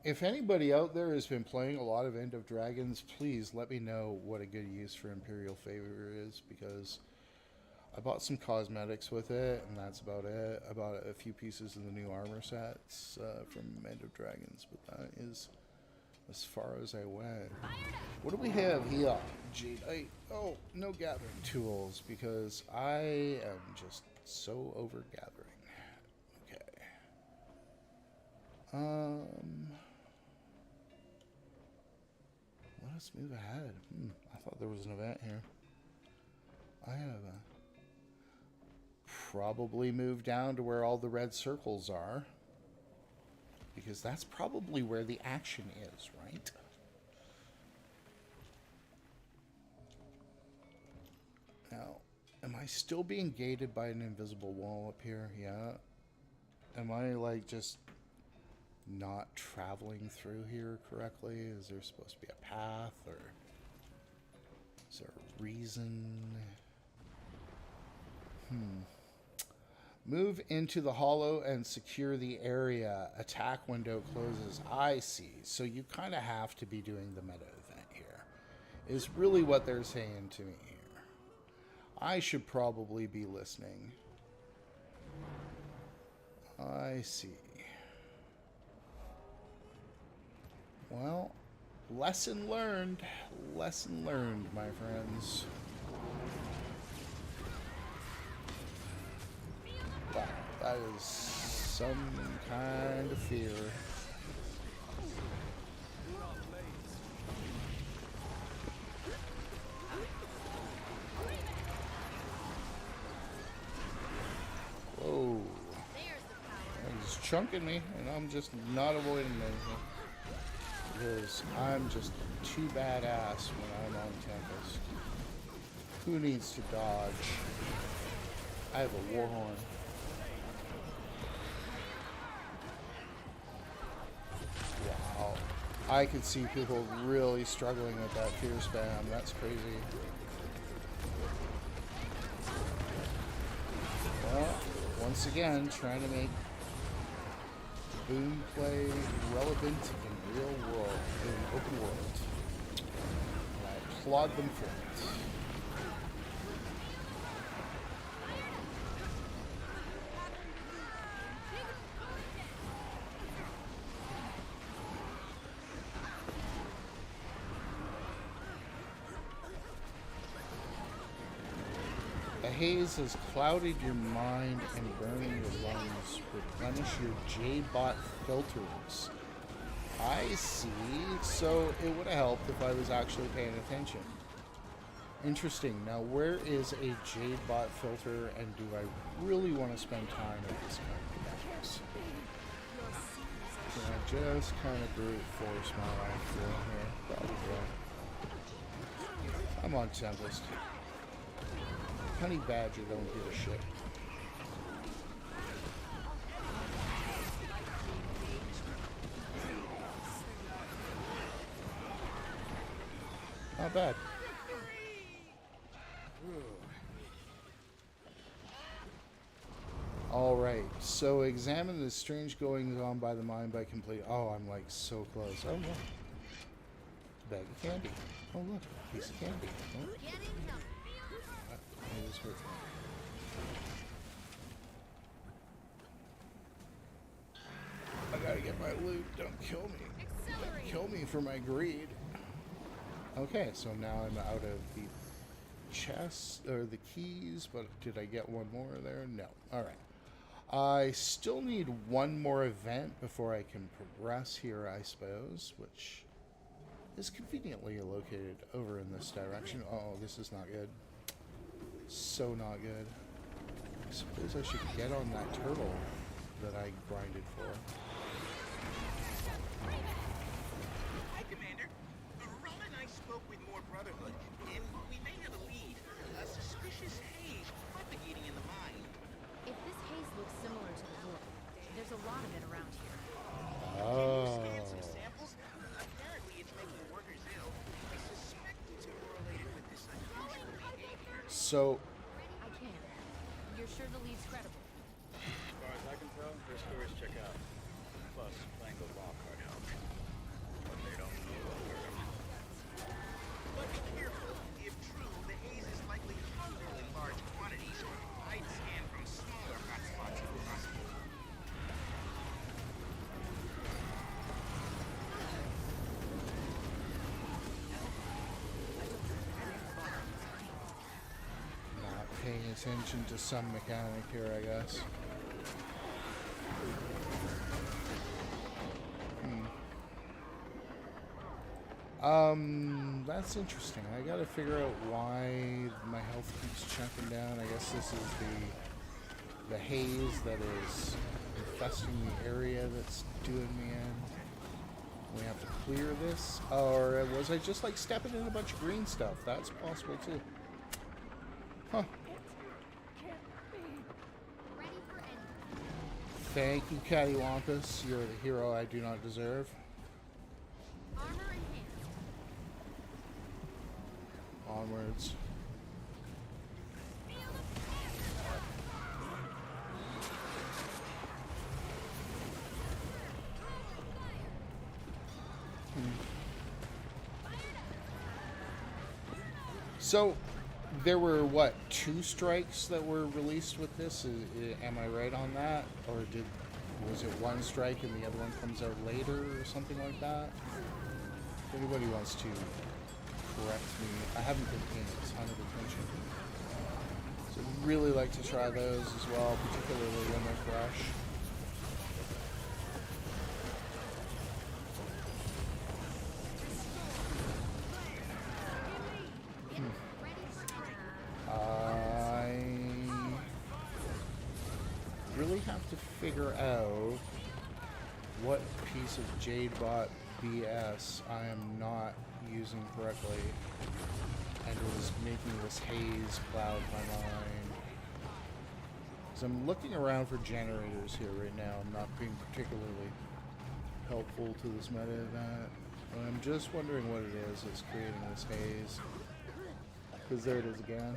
If anybody out there has been playing a lot of End of Dragons, please let me know what a good use for Imperial favor is, because I bought some cosmetics with it, and that's about it. I bought a few pieces of the new armor sets from End of Dragons, but that is as far as I went. What do we have here? Jadeite. Oh, no gathering tools, because I am just so over gathering. Let us move ahead. I thought there was an event here. I have probably moved down to where all the red circles are, because that's probably where the action is, right? Now, am I still being gated by an invisible wall up here? Yeah. Am I like just not traveling through here correctly? Is there supposed to be a path, or is there a reason? Move into the hollow and secure the area. Attack window closes. I see. So you kind of have to be doing the meta event here. Is really what they're saying to me here. I should probably be listening. I see. Well, lesson learned. Lesson learned, my friends. Wow, that is some kind of fear. Whoa. He's chunking me, and I'm just not avoiding anything. Because I'm just too badass when I'm on Tempest. Who needs to dodge? I have a warhorn. Wow. I could see people really struggling with that fear spam. That's crazy. Well, once again, trying to make boom play relevant in real world, in open world. And I applaud them for it. The haze has clouded your mind and burning your lungs. Replenish your J-bot filters. I see. So it would have helped if I was actually paying attention. Interesting. Now, where is a J-bot filter, and do I really want to spend time in this kind of games? Can I just kind of brute force my life through here? Probably. I'm on Tempest. Honey Badger don't give a shit. Not bad. Alright, so examine the strange goings on by the mind by complete. Oh, I'm like so close. Oh, look. Bag of candy. Oh, look. Piece of candy. Oh. This hurt. I gotta get my loot. Don't kill me. Don't kill me for my greed. Okay, so now I'm out of the chest or the keys, but did I get one more there? No. Alright. I still need one more event before I can progress here, I suppose, which is conveniently located over in this direction. Oh, this is not good. So not good. I suppose I should get on that turtle that I grinded for. Hi, Commander. Ron and I spoke with more Brotherhood, and we may have a lead. A suspicious haze propagating in the mine. If this haze looks similar to the Void, there's a lot of it around here. Oh. Can you scan some samples? Apparently it's making workers ill. I suspect it's correlated with this unusual behavior. So, I can. You're sure the lead's credible? As far as I can tell, their stories check out. Plus, playing the law card helps. But they don't know what we're But be careful. If true, the haze is likely fungal in large quantities. I'd scan from smaller hotspots if possible. not paying attention to some mechanic here, I guess. That's interesting. I gotta figure out why my health keeps chunking down. I guess this is the haze that is infesting the area that's doing me in. We have to clear this. Or was I just like stepping in a bunch of green stuff? That's possible too. Huh. Thank you, Cattywampus. You're the hero I do not deserve. Armor in hand. Onwards. So, there were, what, 2 strikes that were released with this? Am I right on that? Or was it 1 strike and the other one comes out later or something like that? If anybody wants to correct me, I haven't been paying a ton of attention. So I'd really like to try those as well, particularly when they're fresh. Really have to figure out what piece of Jadebot BS I am not using correctly and is making this haze cloud my mind. So I'm looking around for generators here right now. I'm not being particularly helpful to this meta event. But I'm just wondering what it is that's creating this haze. Because there it is again.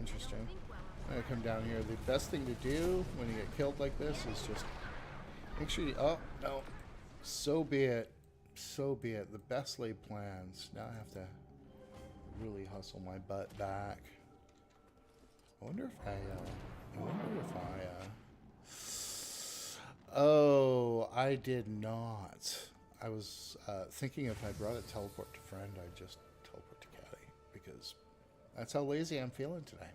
Interesting. I'm gonna come down here. The best thing to do when you get killed like this is just make sure you... Oh, no. So be it. So be it. The best laid plans. Now I have to really hustle my butt back. I wonder if Oh, I did not. I was thinking if I brought a teleport to friend, I'd just teleport to Caddy. Because that's how lazy I'm feeling today.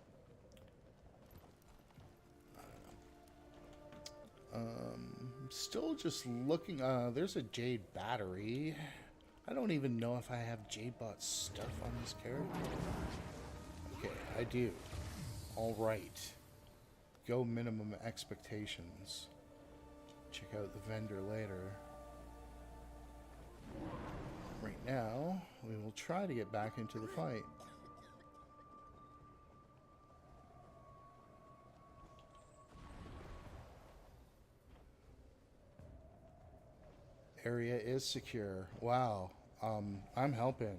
Still just looking. There's a Jade battery. I don't even know if I have Jadebot stuff on this character. Okay, I do. All right. Go minimum expectations. Check out the vendor later. Right now, we will try to get back into the fight. Area is secure. Wow. I'm helping.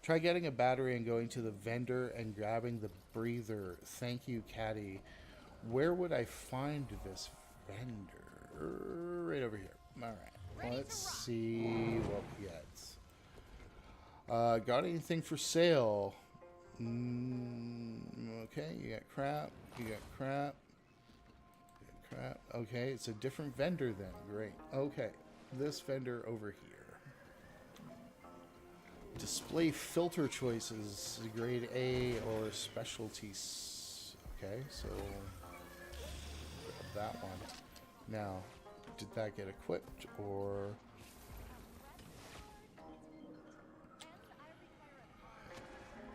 Try getting a battery and going to the vendor and grabbing the breather. Thank you, Caddy. Where would I find this vendor? Right over here. All right. Let's see what we get. Got anything for sale? Okay, you got crap. Crap. Okay, it's a different vendor then. Great. Okay, this vendor over here. Display filter choices, grade A or specialties. Okay, so grab that one. Now, did that get equipped or...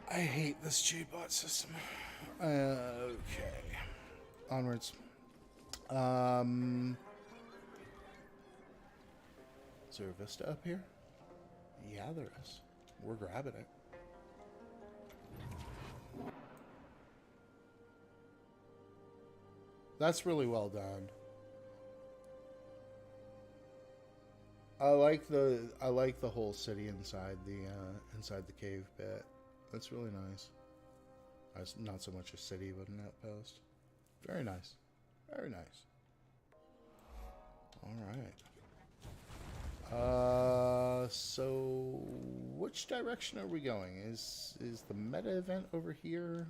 I hate this Jbot system. Okay. Onwards. Is there a Vista up here? Yeah, there is. We're grabbing it. That's really well done. I like the whole city inside the cave bit. That's really nice. It's not so much a city, but an outpost. Very nice. Very nice. All right. So which direction are we going? Is the meta event over here?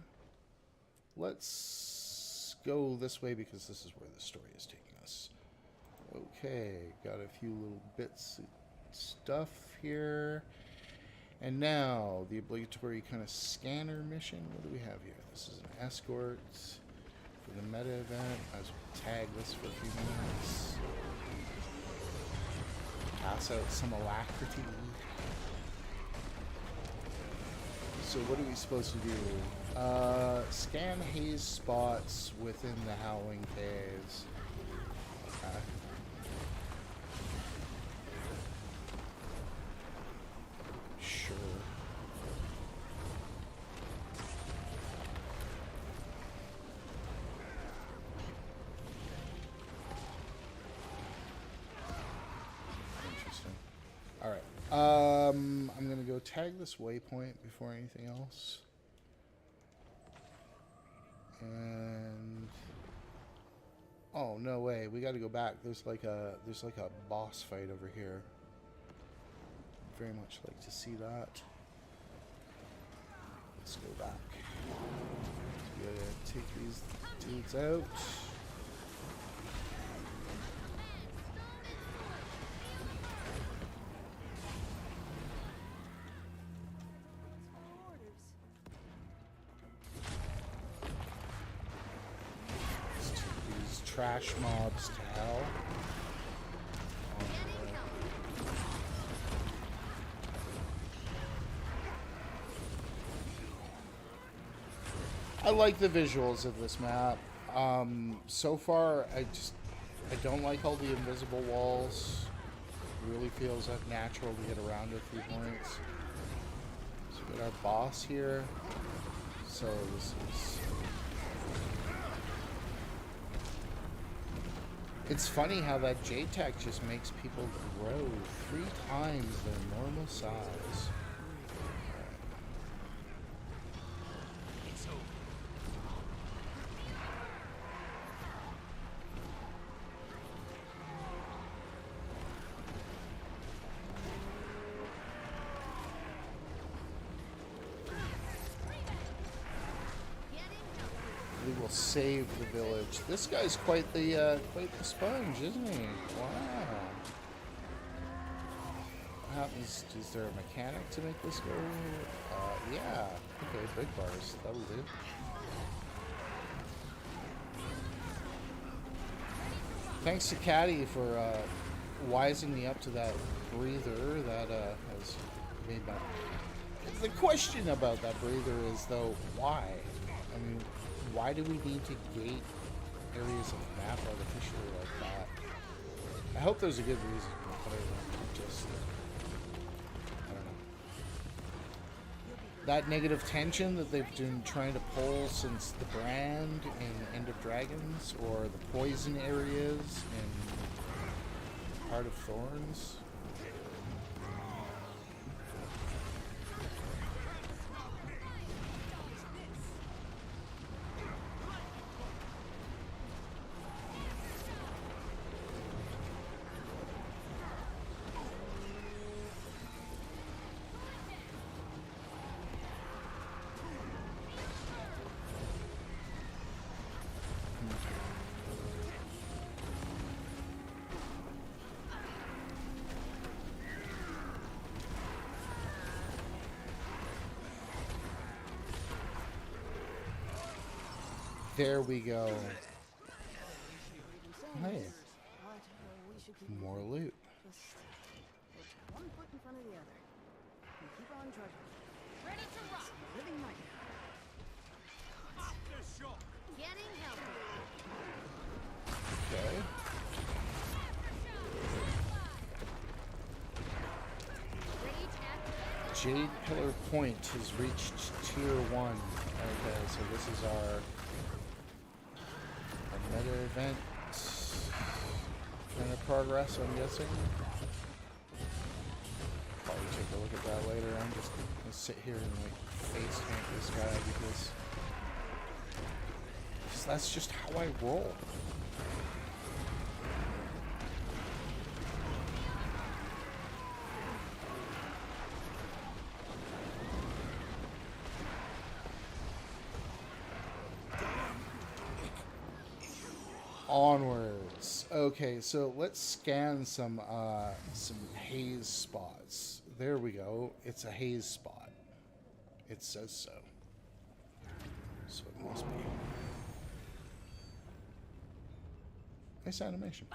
Let's go this way because this is where the story is taking us. Okay, got a few little bits of stuff here. And now the obligatory kind of scanner mission. What do we have here? This is an escort. For the meta event, I was tag this for a few minutes. Pass out some alacrity. So what are we supposed to do? Scan haze spots within the Howling Caves. Okay. Sure. I'm gonna go tag this waypoint before anything else. And oh no way, we gotta go back. There's like a boss fight over here. Very much like to see that. Let's go back. We gotta take these dudes out. Let's take these trash mobs to hell. I like the visuals of this map. So far, I don't like all the invisible walls. It really feels unnatural to get around at 3 points. So we got our boss here. So this is... It's funny how that JTAC just makes people grow 3 times their normal size. We will save the village. This guy's quite the sponge, isn't he? Wow. What happens? Is there a mechanic to make this go? Yeah. Okay, big bars. That'll do. Thanks to Caddy for wising me up to that breather that has made my... The question about that breather is, though, why? I mean, why do we need to gate areas of the map artificially like that? I hope there's a good reason, but I don't know. That negative tension that they've been trying to pull since the brand in End of Dragons, or the poison areas in Heart of Thorns. There we go. Hey. More loot. One foot in front of the other. And keep on trudging. Ready to rock. Living nightmare. Getting healthy. Okay. Jade Pillar Point has reached Tier 1. Okay, so this is our meta event kind of progress, I'm guessing. Probably take a look at that later. I'm just gonna sit here and like face paint this guy because that's just how I roll. Onwards. Okay, so let's scan some haze spots. There we go. It's a haze spot. It says so. So it must be. Nice animation.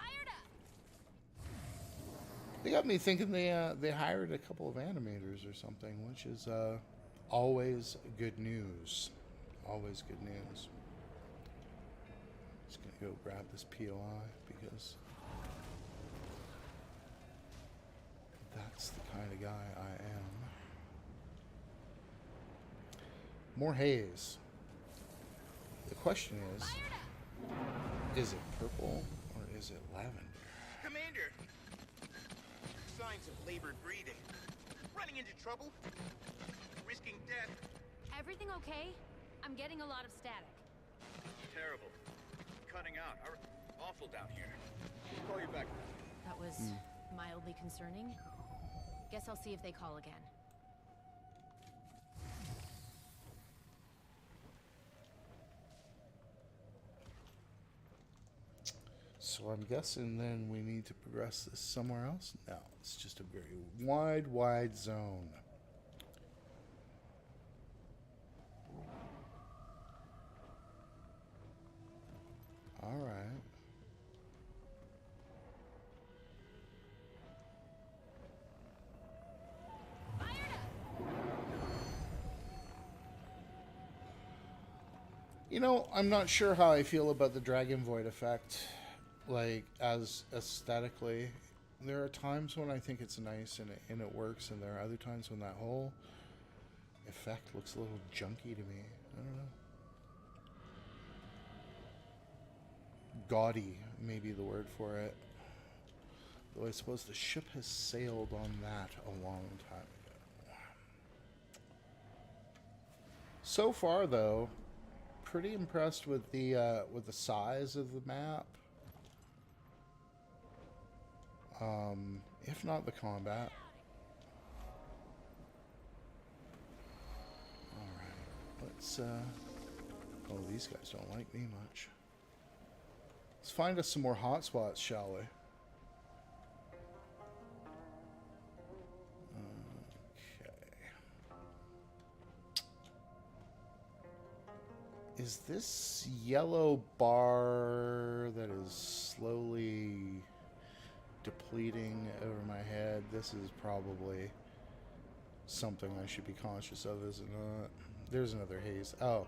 They got me thinking they hired a couple of animators or something, which is always good news. Always good news. Just gonna go grab this POI because that's the kind of guy I am. More haze. The question is it purple or is it lavender? Commander! Signs of labored breathing. Running into trouble? Risking death? Everything okay? I'm getting a lot of static. Terrible. Cutting out. Awful down here. I'll call you back. That was mildly concerning. Guess I'll see if they call again. So I'm guessing then we need to progress this somewhere else? No, it's just a very wide zone. Alright. You know, I'm not sure how I feel about the Dragon Void effect, like, as aesthetically. There are times when I think it's nice and it works, and there are other times when that whole effect looks a little junky to me. I don't know. Gaudy may be the word for it. Though I suppose the ship has sailed on that a long time ago. So far, though, pretty impressed with the size of the map. If not the combat. Alright, let's oh, these guys don't like me much. Let's find us some more hotspots, shall we? Is this yellow bar that is slowly depleting over my head? This is probably something I should be conscious of, is it not? There's another haze. Oh.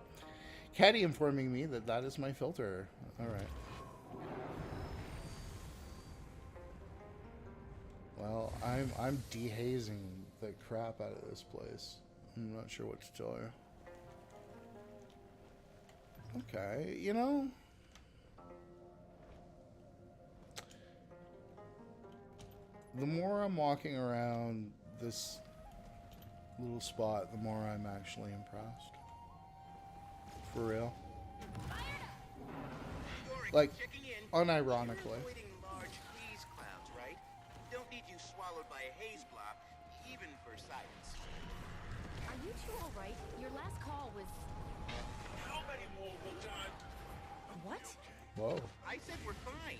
Caddy informing me that that is my filter. Alright. Well, I'm dehazing the crap out of this place. I'm not sure what to tell you. Okay, you know, the more I'm walking around this little spot, the more I'm actually impressed. For real. Like, unironically. Large haze clouds, right? Don't need you swallowed by a haze blob, even for silence. Are you two all right? Your last call was... How many more will die? What? Whoa. I said we're fine.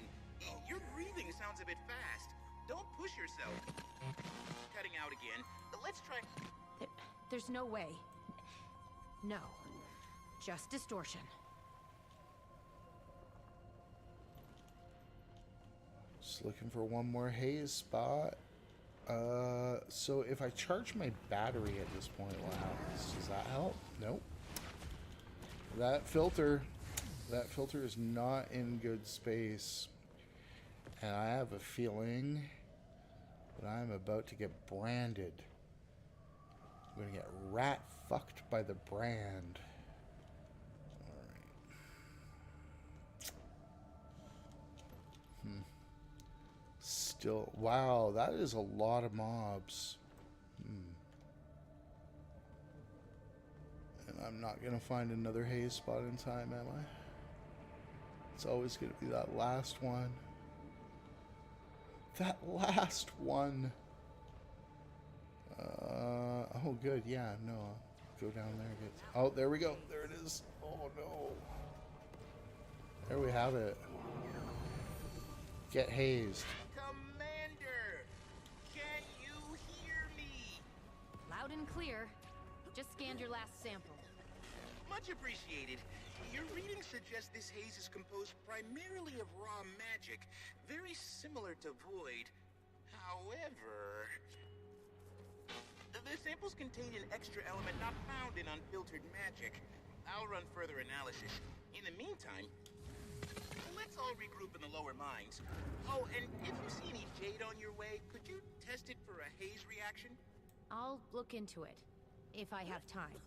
Your breathing sounds a bit fast. Don't push yourself. Cutting out again. Let's try... There's no way. No. Just distortion. Just looking for one more haze spot. So if I charge my battery at this point, what happens? Does that help? Nope. That filter is not in good space. And I have a feeling that I'm about to get branded. I'm gonna get rat fucked by the brand. Alright. Still, wow, that is a lot of mobs. And I'm not gonna find another haze spot in time, am I? It's always gonna be that last one. That last one. Oh, good. Yeah, no. Go down there. Oh, there we go. There it is. Oh, no. There we have it. Get hazed. Commander! Can you hear me? Loud and clear. Just scanned your last sample. Much appreciated. Your reading suggests this haze is composed primarily of raw magic, very similar to Void. However... the samples contain an extra element not found in unfiltered magic. I'll run further analysis. In the meantime, let's all regroup in the lower mines. Oh, and if you see any jade on your way, could you test it for a haze reaction? I'll look into it, if I have time.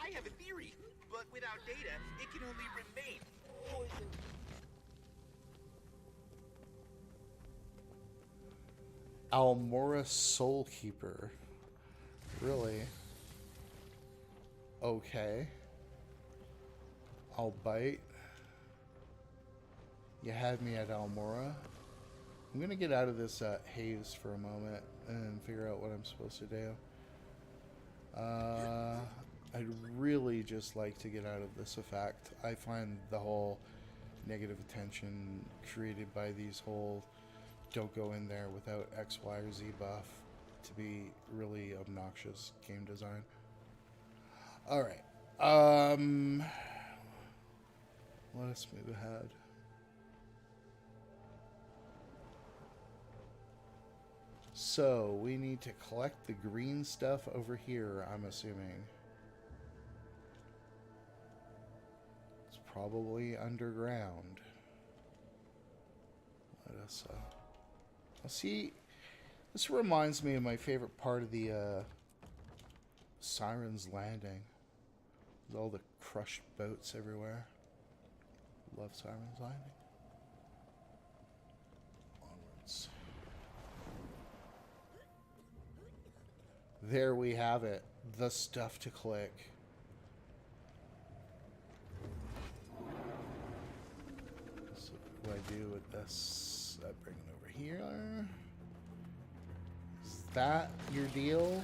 I have a theory, but without data, it can only remain poison. Almora Soulkeeper. Really? Okay. I'll bite. You had me at Almora. I'm gonna get out of this haze for a moment and figure out what I'm supposed to do. I'd really just like to get out of this effect. I find the whole negative attention created by these whole don't go in there without X, Y, or Z buff to be really obnoxious game design. Alright. Let us move ahead. So, we need to collect the green stuff over here, I'm assuming. It's probably underground. Let us, see, this reminds me of my favorite part of the, Siren's Landing. With all the crushed boats everywhere. Love Siren's Landing. Onwards. There we have it. The stuff to click. So what do I do with this? I bring it over here. Is that your deal?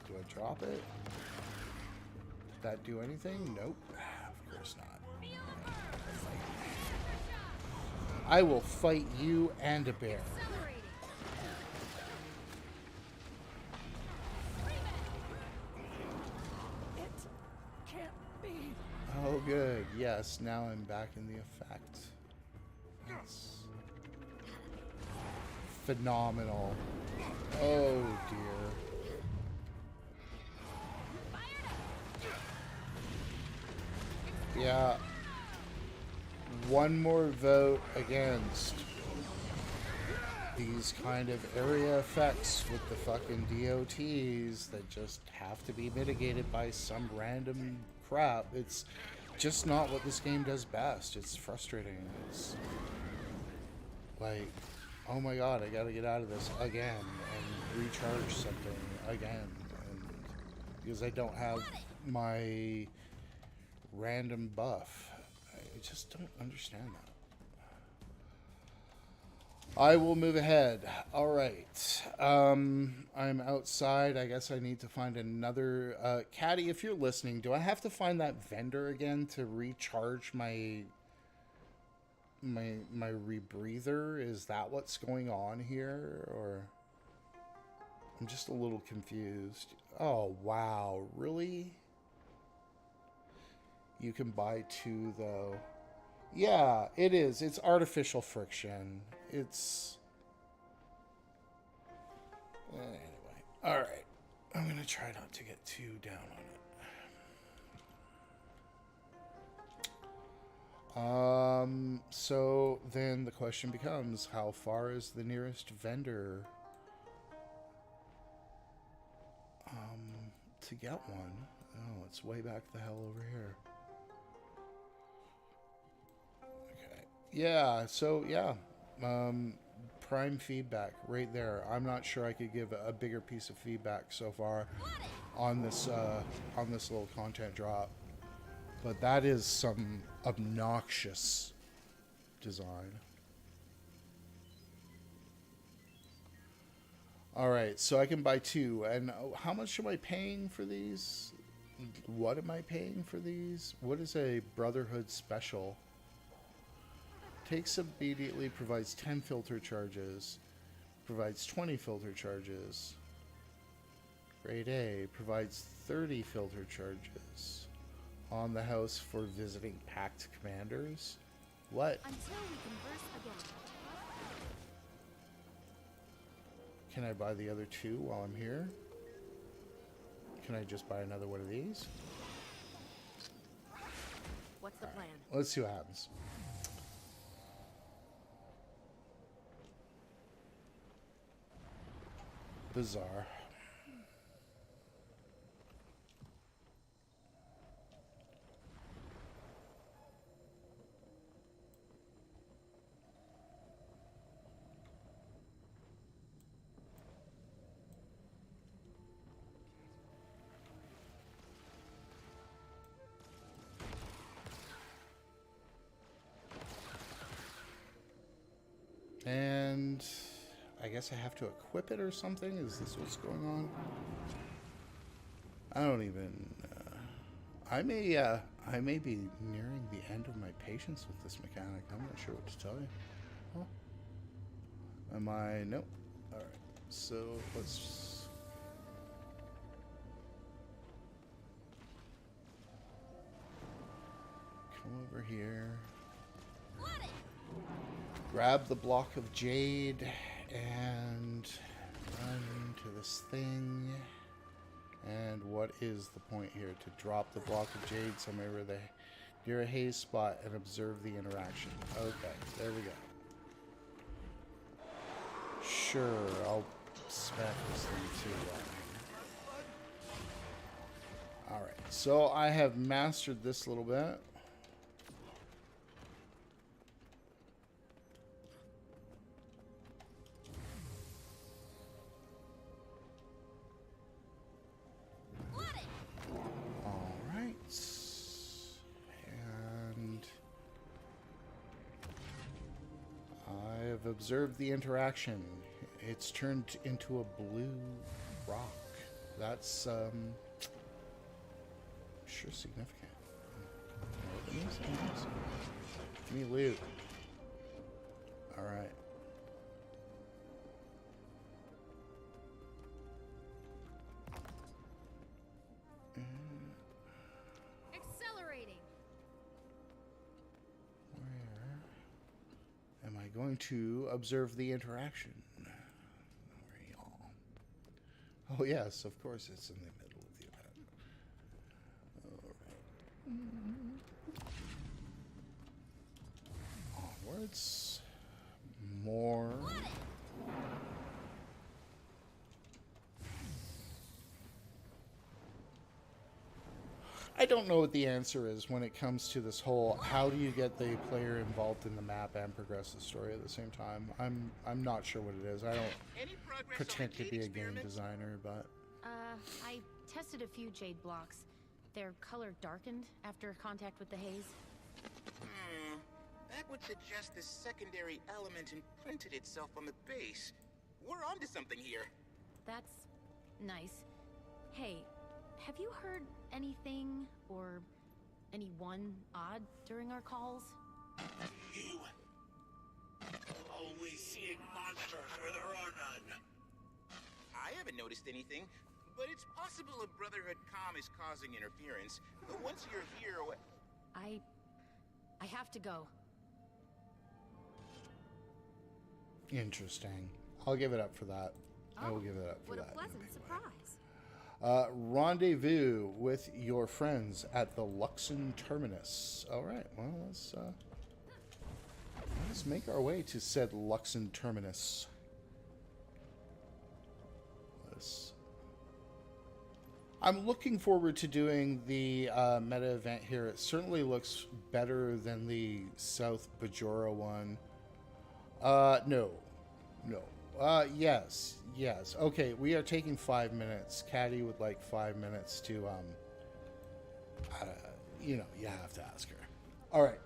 Do I drop it? Did that do anything? Nope. Of course not. I will fight you and a bear. Oh, good. Yes, now I'm back in the effect. Yes. Phenomenal. Oh, dear. Yeah. One more vote against these kind of area effects with the fucking DOTs that just have to be mitigated by some random crap. It's just not what this game does best. It's frustrating. It's like, oh my god, I gotta get out of this again and recharge something again. And because I don't have my random buff. I just don't understand that. I will move ahead. Alright. I'm outside. I guess I need to find another... Caddy, if you're listening, do I have to find that vendor again to recharge my rebreather? Is that what's going on here? Or... I'm just a little confused. Oh, wow. Really? You can buy two, though. Yeah, it is. It's artificial friction. It's... Anyway. Alright. I'm going to try not to get too down on it. So then the question becomes, how far is the nearest vendor to get one? Oh, it's way back the hell over here. Yeah, so yeah, prime feedback right there. I'm not sure I could give a bigger piece of feedback so far on this little content drop, but that is some obnoxious design. All right, so I can buy two, and how much am I paying for these? What am I paying for these? What is a Brotherhood special? Takes immediately, provides 10 filter charges, provides 20 filter charges. Grade A provides 30 filter charges on the house for visiting packed commanders. What? Until we converse again. Can I buy the other two while I'm here? Can I just buy another one of these? What's the plan? Let's see what happens. Bizarre. And I guess I have to equip it or something? Is this what's going on? I don't even... I may be nearing the end of my patience with this mechanic. I'm not sure what to tell you. Huh? Am I? Nope. All right. So let's. Come over here. Grab the block of jade and run to this thing. And what is the point here? To drop the block of jade somewhere near a haze spot and observe the interaction. Okay, there we go. Sure, I'll smack this thing too. Alright, so I have mastered this little bit. Observe the interaction. It's turned into a blue rock. That's sure significant. Give me loot. All right. Accelerating. Am I going to observe the interaction? Oh yes, of course it's in the middle of the event. All right. Onwards. More. I don't know what the answer is when it comes to this whole how do you get the player involved in the map and progress the story at the same time. I'm not sure what it is. I don't pretend to be a game designer, but I tested a few jade blocks. Their color darkened after contact with the haze. That would suggest the secondary element imprinted itself on the base. We're onto something here. That's nice. Hey, have you heard anything or anyone odd during our calls? You only seeing monsters where there are none. I haven't noticed anything, but it's possible a Brotherhood comm is causing interference. Once you're here, I have to go. interesting. I'll give it up for that. I will give it up for that. What a pleasant surprise. Rendezvous with your friends at the Luxon Terminus. All right, well, let's make our way to said Luxon Terminus. I'm looking forward to doing the meta event here. It certainly looks better than the South Bajora one. No. Yes. Okay, we are taking 5 minutes. Caddy would like 5 minutes to, you have to ask her. All right.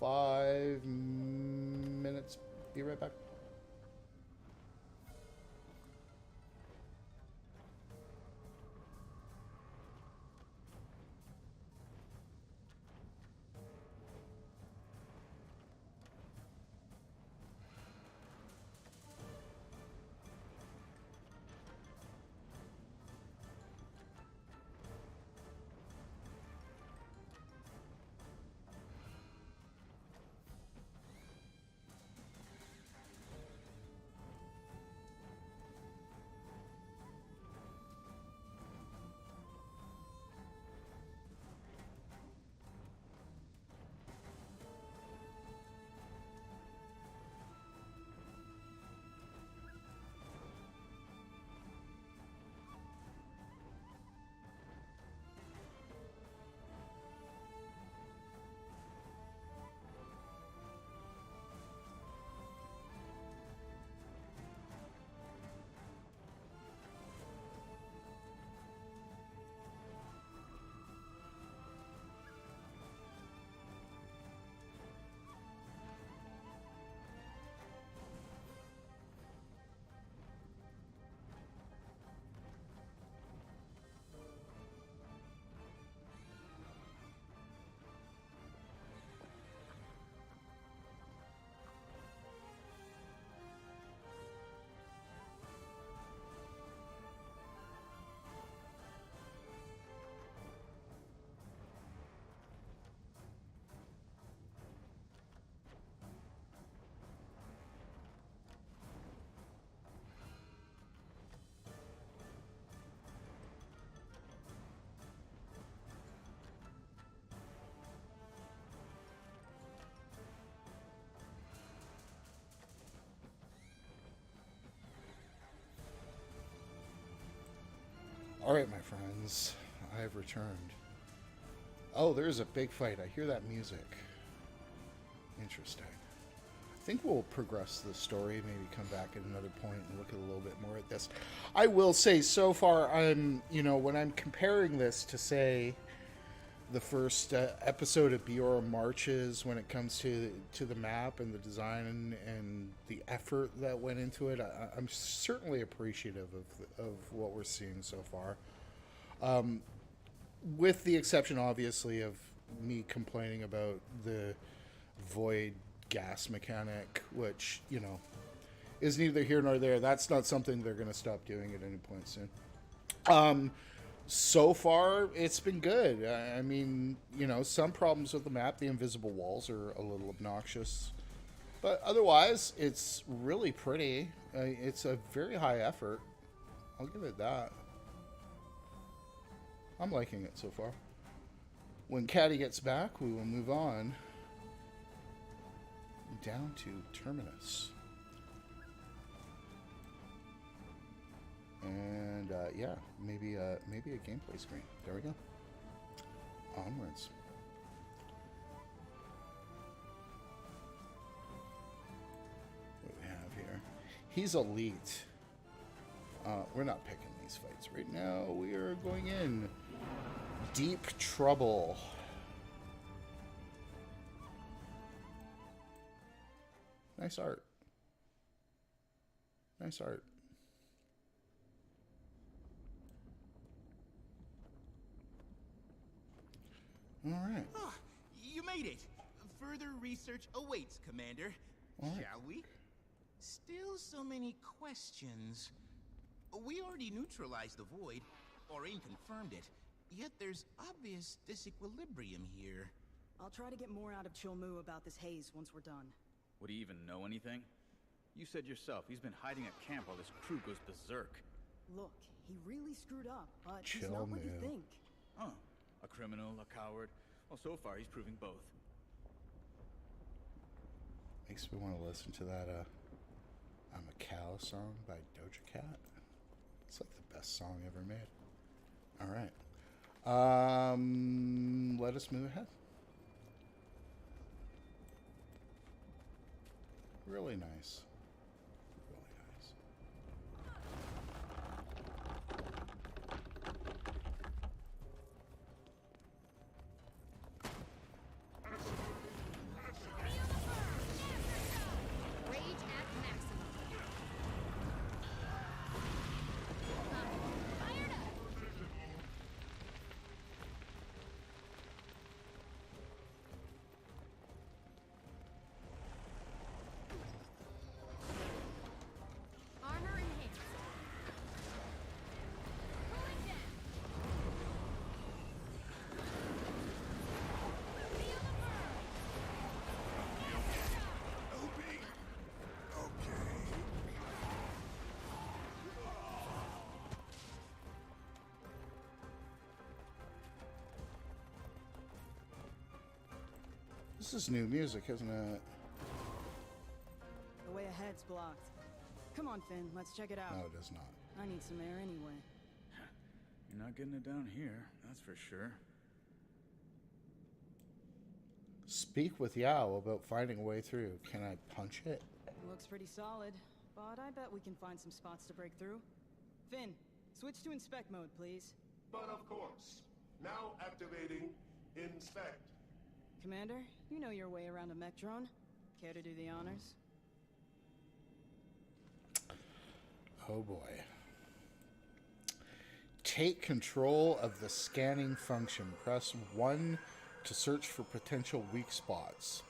5 minutes. Be right back. Alright, my friends. I have returned. Oh, there's a big fight. I hear that music. Interesting. I think we'll progress the story, maybe come back at another point and look at a little bit more at this. I will say, so far, I'm, when I'm comparing this to, say, the first episode of Biora Marches, when it comes to the map and the design and the effort that went into it, I'm certainly appreciative of what we're seeing so far. With the exception, obviously, of me complaining about the void gas mechanic, which, is neither here nor there. That's not something they're going to stop doing at any point soon. So far, it's been good. I mean, some problems with the map. The invisible walls are a little obnoxious. But otherwise, it's really pretty. It's a very high effort. I'll give it that. I'm liking it so far. When Caddy gets back, we will move on down to Terminus. And yeah, maybe a gameplay screen. There we go. Onwards. What do we have here? He's elite. We're not picking these fights right now. We are going in. Deep trouble. Nice art. Nice art. All right. Oh, you made it. Further research awaits, Commander. All right. Shall we? Still so many questions. We already neutralized the void, or confirmed it. Yet there's obvious disequilibrium here. I'll try to get more out of Chilmu about this haze once we're done. Would he even know anything? You said yourself, he's been hiding at camp while this crew goes berserk. Look, he really screwed up, but he's Chilmu. not what you think. Huh. A criminal, a coward. Well, so far he's proving both. Makes me want to listen to that I'm a Cow song by Doja Cat. It's like the best song ever made. All right. Let us move ahead. Really nice. Really nice. Rage at maximum. Fired up. Armor enhanced. Cooling down. Feel the burn. This is new music, isn't it? The way ahead's blocked. Come on, Finn, let's check it out. No, it is not. I need some air anyway. You're not getting it down here, that's for sure. Speak with Yao about finding a way through. Can I punch it? Looks pretty solid, but I bet we can find some spots to break through. Finn, switch to inspect mode, please. But of course. Now activating inspect. Commander, you know your way around a mech drone. Care to do the honors? Oh boy. Take control of the scanning function. Press 1 to search for potential weak spots.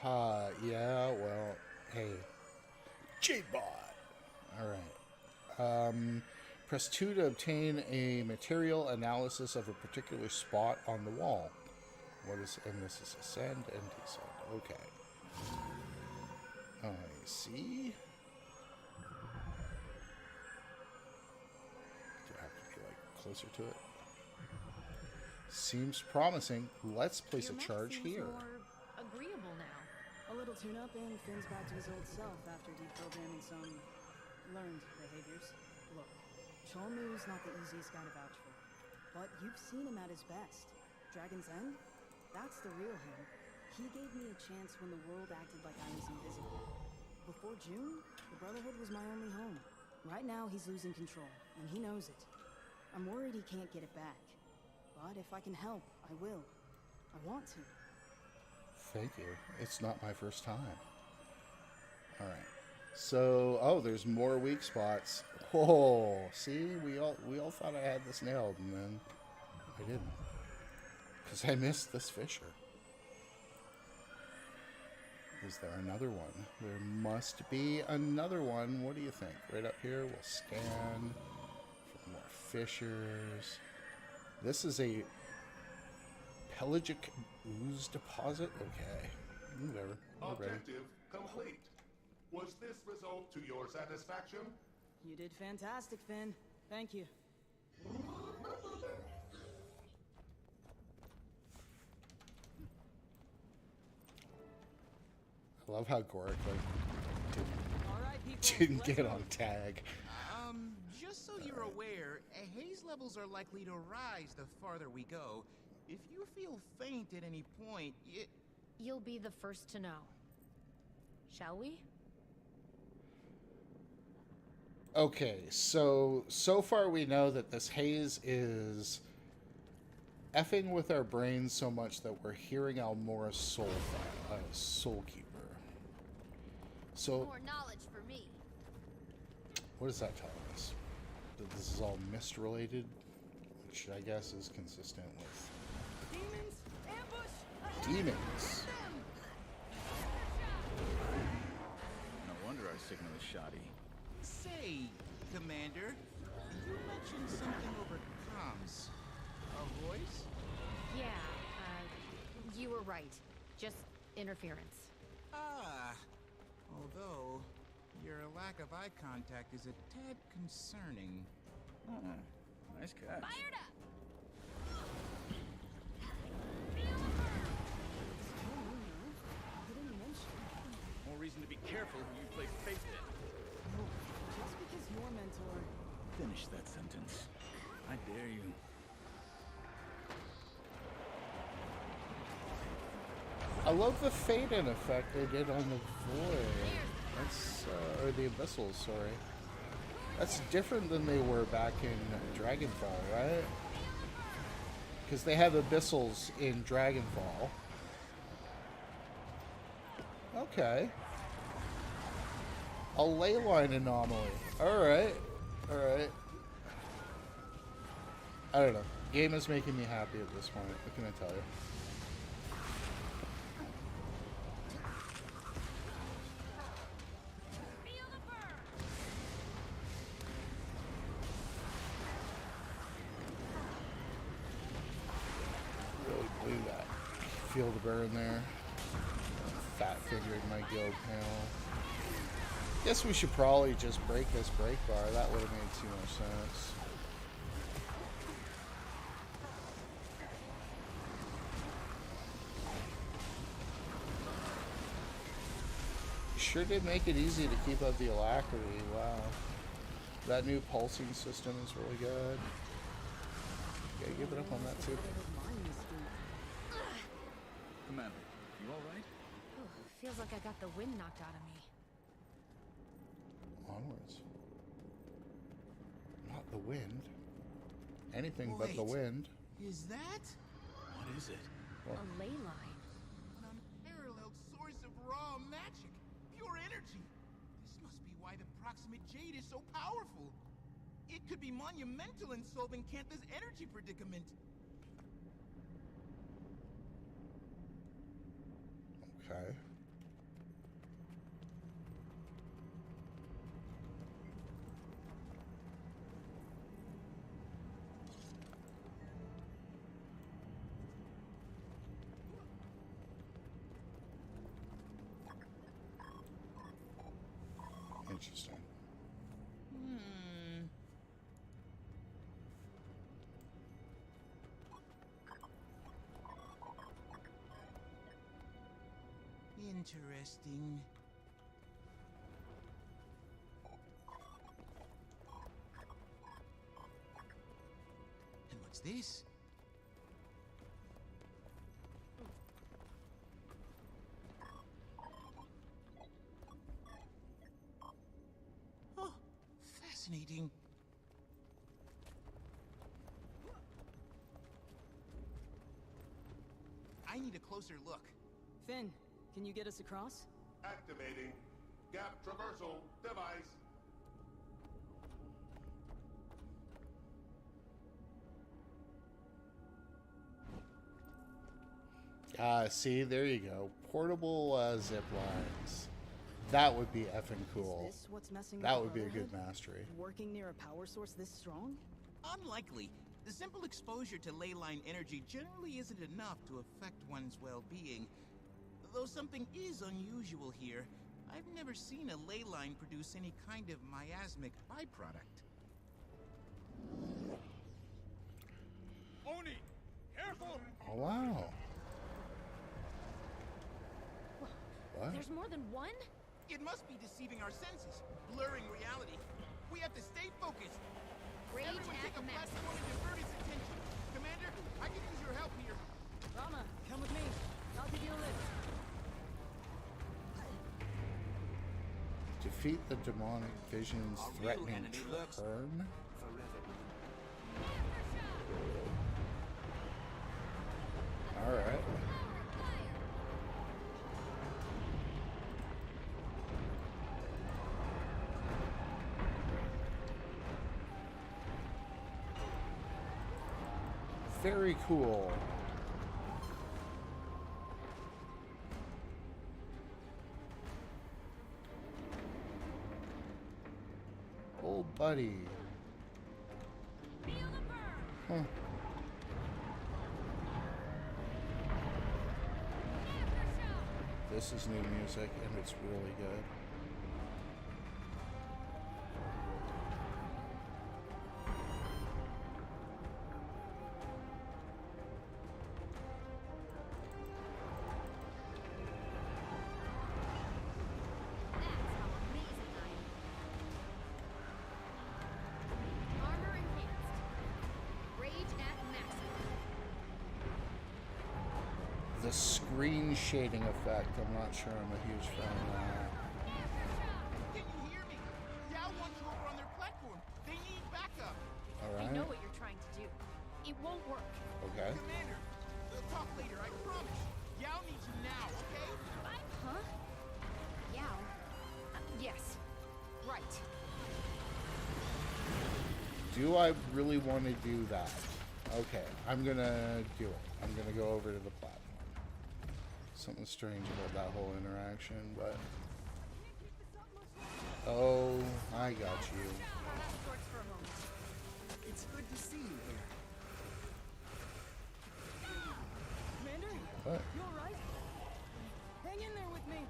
Yeah, well, hey. J-Bot! Alright. Press 2 to obtain a material analysis of a particular spot on the wall. And this is ascend and descend. Okay. I see. Do I have to be, like, closer to it? Seems promising. Let's place Your a mech charge seems here. more agreeable now. A little tune-up and Finn's back to his old self after deprogramming some learned behaviors. Look, Cholmu's not the easiest guy to vouch for, but you've seen him at his best. Dragon's End? That's the real him. He gave me a chance when the world acted like I was invisible. Before June, the Brotherhood was my only home. Right now, he's losing control, and he knows it. I'm worried he can't get it back. But if I can help, I will. I want to. Thank you. It's not my first time. All right. So, oh, there's more weak spots. Oh, see, we all thought I had this nailed, and then I didn't, because I missed this fissure. Is there another one? There must be another one. What do you think? Right up here, we'll scan for more fissures. This is a pelagic ooze deposit. Okay, whatever. We're ready. Objective complete. Was this result to your satisfaction? You did fantastic, Finn. Thank you. I love how Gorik All right, people, didn't let's get move. on tag. Just so you're aware, haze levels are likely to rise the farther we go. If you feel faint at any point, You'll be the first to know. Shall we? Okay, so far we know that this haze is effing with our brains so much that we're hearing Almora's soul keeper. So More knowledge for me. what does that tell us? That this is all mist related, which I guess is consistent with Demons, ambush! demons. No wonder our signal is shoddy. say, Commander, you mentioned something over comms. A voice? Yeah, you were right. Just interference. Ah, although your lack of eye contact is a tad concerning. Oh, nice catch. Fired up! More reason to be careful who you place faith in. Just because your mentor... Finish that sentence. I dare you. I love the fade-in effect they did on the void. That's or the abyssals, sorry. That's different than they were back in Dragonfall, right? Because they have abyssals in Dragonfall. Okay. A ley line anomaly. Alright. Alright. I don't know. Game is making me happy at this point. What can I tell you? Really blew that. Feel the burn there. Fat figured my guild panel. Guess we should probably just break this break bar. That would have made too much sense. Sure did make it easy to keep up the alacrity. Wow. That new pulsing system is really good. Gotta give it up on that too. Commander, you alright? Feels like I got the wind knocked out of me. Onwards. Not the wind. Anything but the Wait. wind. Is that What is it? A ley line. an unparalleled source of raw magic? Pure energy. This must be why the proximate jade is so powerful. It could be monumental in solving Kantha's energy predicament. Okay. Interesting. Interesting. this? Oh, fascinating. I need a closer look. Finn, can you get us across? Activating gap traversal device. See, there you go. Portable zip lines. That would be effing cool. Is this what's messing That with would the be a good Brotherhood? mastery. Working near a power source this strong? Unlikely. The simple exposure to ley line energy generally isn't enough to affect one's well-being. Though something is unusual here. I've never seen a ley line produce any kind of miasmic byproduct. Oni, careful! Oh, wow. What? There's more than one? It must be deceiving our senses, blurring reality. We have to stay focused. Rage Everyone take at a max. platform and divert its attention. Commander, I can use your help here. Rama, come with me. I'll give you a lift. Defeat the demonic visions Our real threatening enemy lurks turn. Alright. Very cool. Oh, buddy. Huh. This is new music, and it's really good. That's how amazing I am. Armor enhanced. Rage at maximum. The screen shading effect, I'm not sure I'm a huge fan of that. Can you hear me? Yao wants you over on their platform. They need backup. I Alright. know what you're trying to do. It won't work. Okay. Commander, we'll talk later, I promise. Yao needs you now, okay? Huh? Yao? Yes. Right. Do I really want to do that? Okay, I'm gonna do it. I'm gonna go over to the platform. Something strange about that whole interaction, but... Oh, I got you. Passports for a moment. It's good to see you here. Commander? What? You alright? Hang in there with me.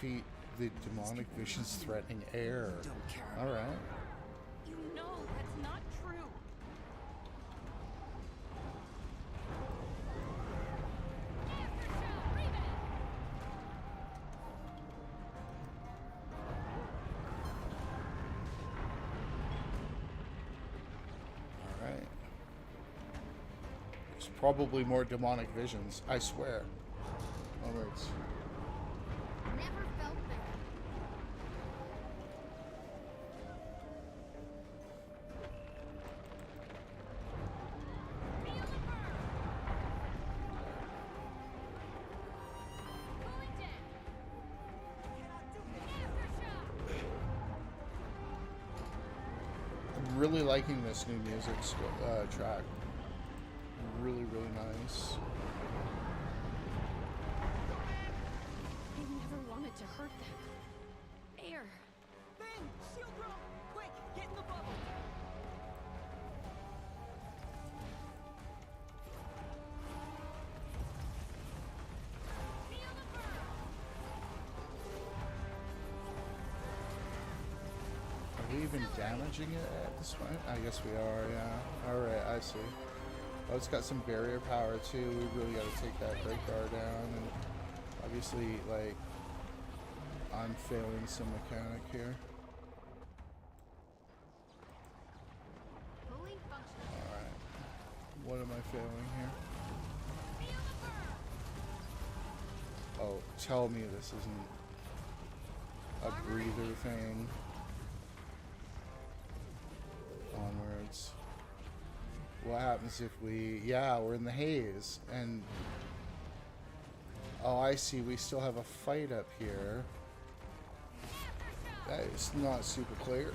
Defeat the demonic visions threatening air. Don't care. Alright. You know that's not true. Alright. There's probably more demonic visions, I swear. Oh, words. Never felt better. Feel the burn. Cooling down. Aftershock. I'm really liking this new music track. Really, really nice. I never wanted to hurt them. Air. Finn! Shield room! Quick! Get in the bubble! Feel the burn. Are we even damaging it at this point? I guess we are, yeah. Alright, I see. Oh, it's got some barrier power too. We really gotta take that break bar down. And Obviously, like, I'm failing some mechanic here. Fully functional. Alright. What am I failing here? Oh, tell me this isn't a breather thing. Onwards. What happens if we... Yeah, we're in the haze. And... Oh, I see. We still have a fight up here. That is not super clear.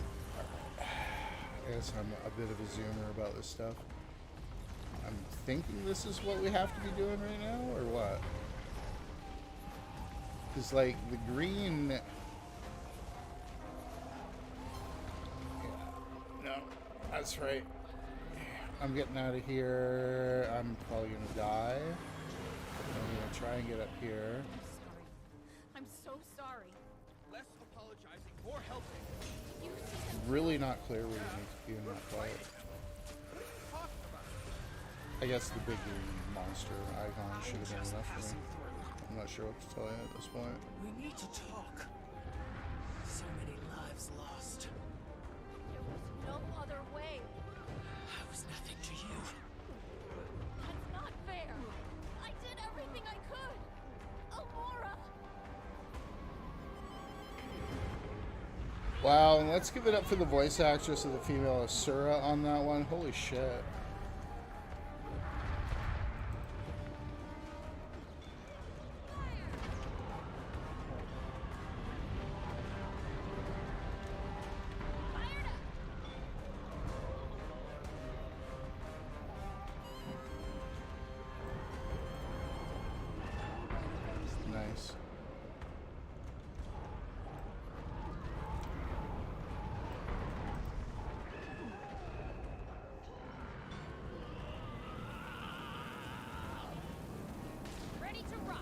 I guess I'm a bit of a zoomer about this stuff. I'm thinking this is what we have to be doing right now, or what? Because, like, the green... Yeah. No, that's right. I'm getting out of here. I'm probably going to die. I'm going to try and get up here. I'm so sorry. Less apologizing, more helping. Really not clear where you need to be in that fight. I guess the big green monster icon should have been enough for me. I'm not sure what to tell you at this point. We need to talk. So many lives lost. There was no other way. I was nothing to you. That's not fair. I did everything I could. Alora. Wow, and let's give it up for the voice actress of the female Asura on that one. Holy shit. Nice. Ready to rock.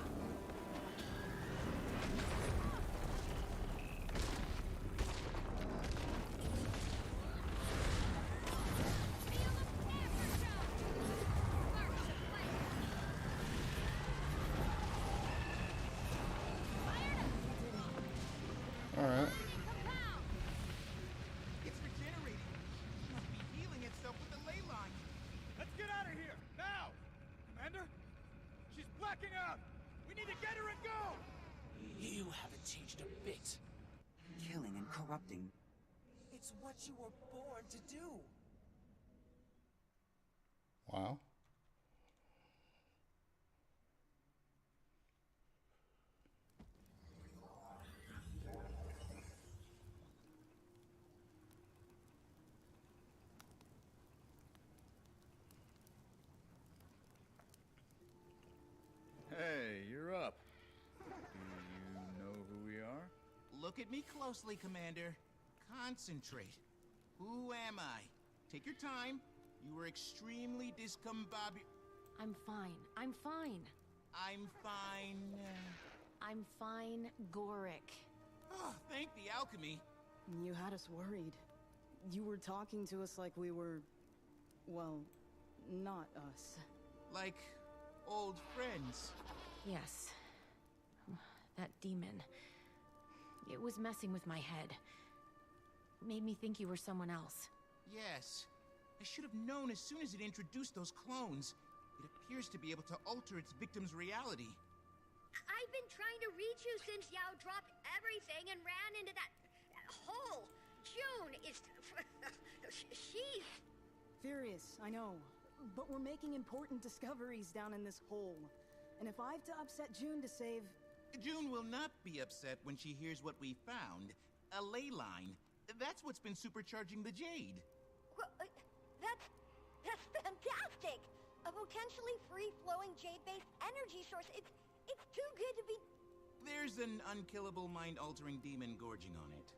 Alright. It's regenerating. It must be healing itself with the ley line. Let's get out of here, now! Commander? She's blacking out! We need to get her and go! You haven't changed a bit. Killing and corrupting. It's what you were born to do. Wow. Hey, you're up. Do you know who we are? Look at me closely, Commander. Concentrate. Who am I? Take your time. You were extremely discombobulated. I'm fine. I'm fine. I'm fine. I'm fine, Gorick. Oh, thank the alchemy. You had us worried. You were talking to us like we were... well, not us. Like old friends. Yes. That demon. It was messing with my head. Made me think you were someone else. Yes. I should have known as soon as it introduced those clones. It appears to be able to alter its victim's reality. I've been trying to reach you since Yao dropped everything and ran into that hole. June is... she's... Furious, I know. But we're making important discoveries down in this hole. And if I have to upset June to save... June will not be upset when she hears what we found. A ley line. That's what's been supercharging the Jade. Well, that's fantastic! A potentially free-flowing jade-based energy source. It's too good to be... There's an unkillable mind-altering demon gorging on it.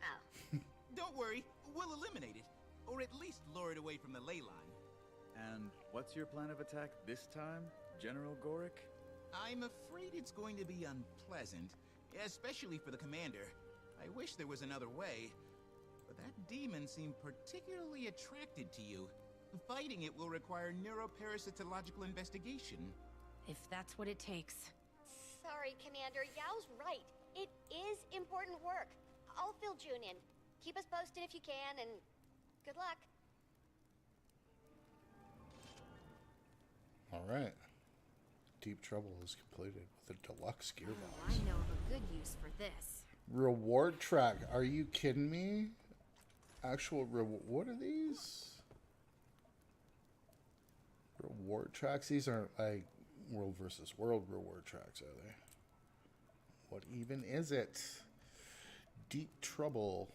Oh. Don't worry, we'll eliminate it. Or at least lure it away from the ley line. And what's your plan of attack this time, General Gorick? I'm afraid it's going to be unpleasant, especially for the commander. I wish there was another way, but that demon seemed particularly attracted to you. Fighting it will require neuroparasitological investigation. If that's what it takes. Sorry, Commander. Yao's right. It is important work. I'll fill June in. Keep us posted if you can, and good luck. All right. Deep Trouble is completed with a deluxe Oh, gearbox. I know of a good use for this. Reward track. Are you kidding me? Actual reward. What are these? Reward tracks? These aren't like world versus world reward tracks, are they? What even is it? Deep Trouble.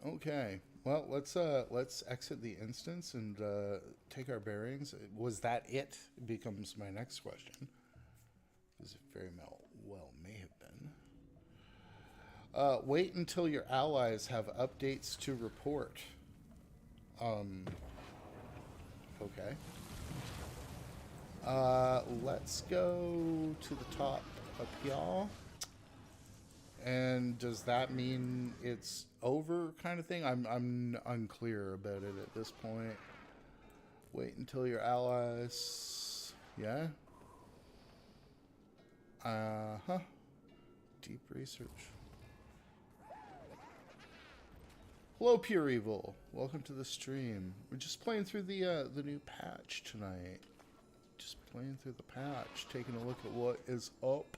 Okay. Well, let's exit the instance and take our bearings. Was that it? Becomes my next question. Because it very well may have been. Wait until your allies have updates to report. Okay. Let's go to the top up here. And does that mean it's over kind of thing? I'm unclear about it at this point. Wait until your allies. Yeah. Uh-huh. Deep research. Hello, Pure Evil. Welcome to the stream. We're just playing through the new patch tonight. Just playing through the patch, taking a look at what is up.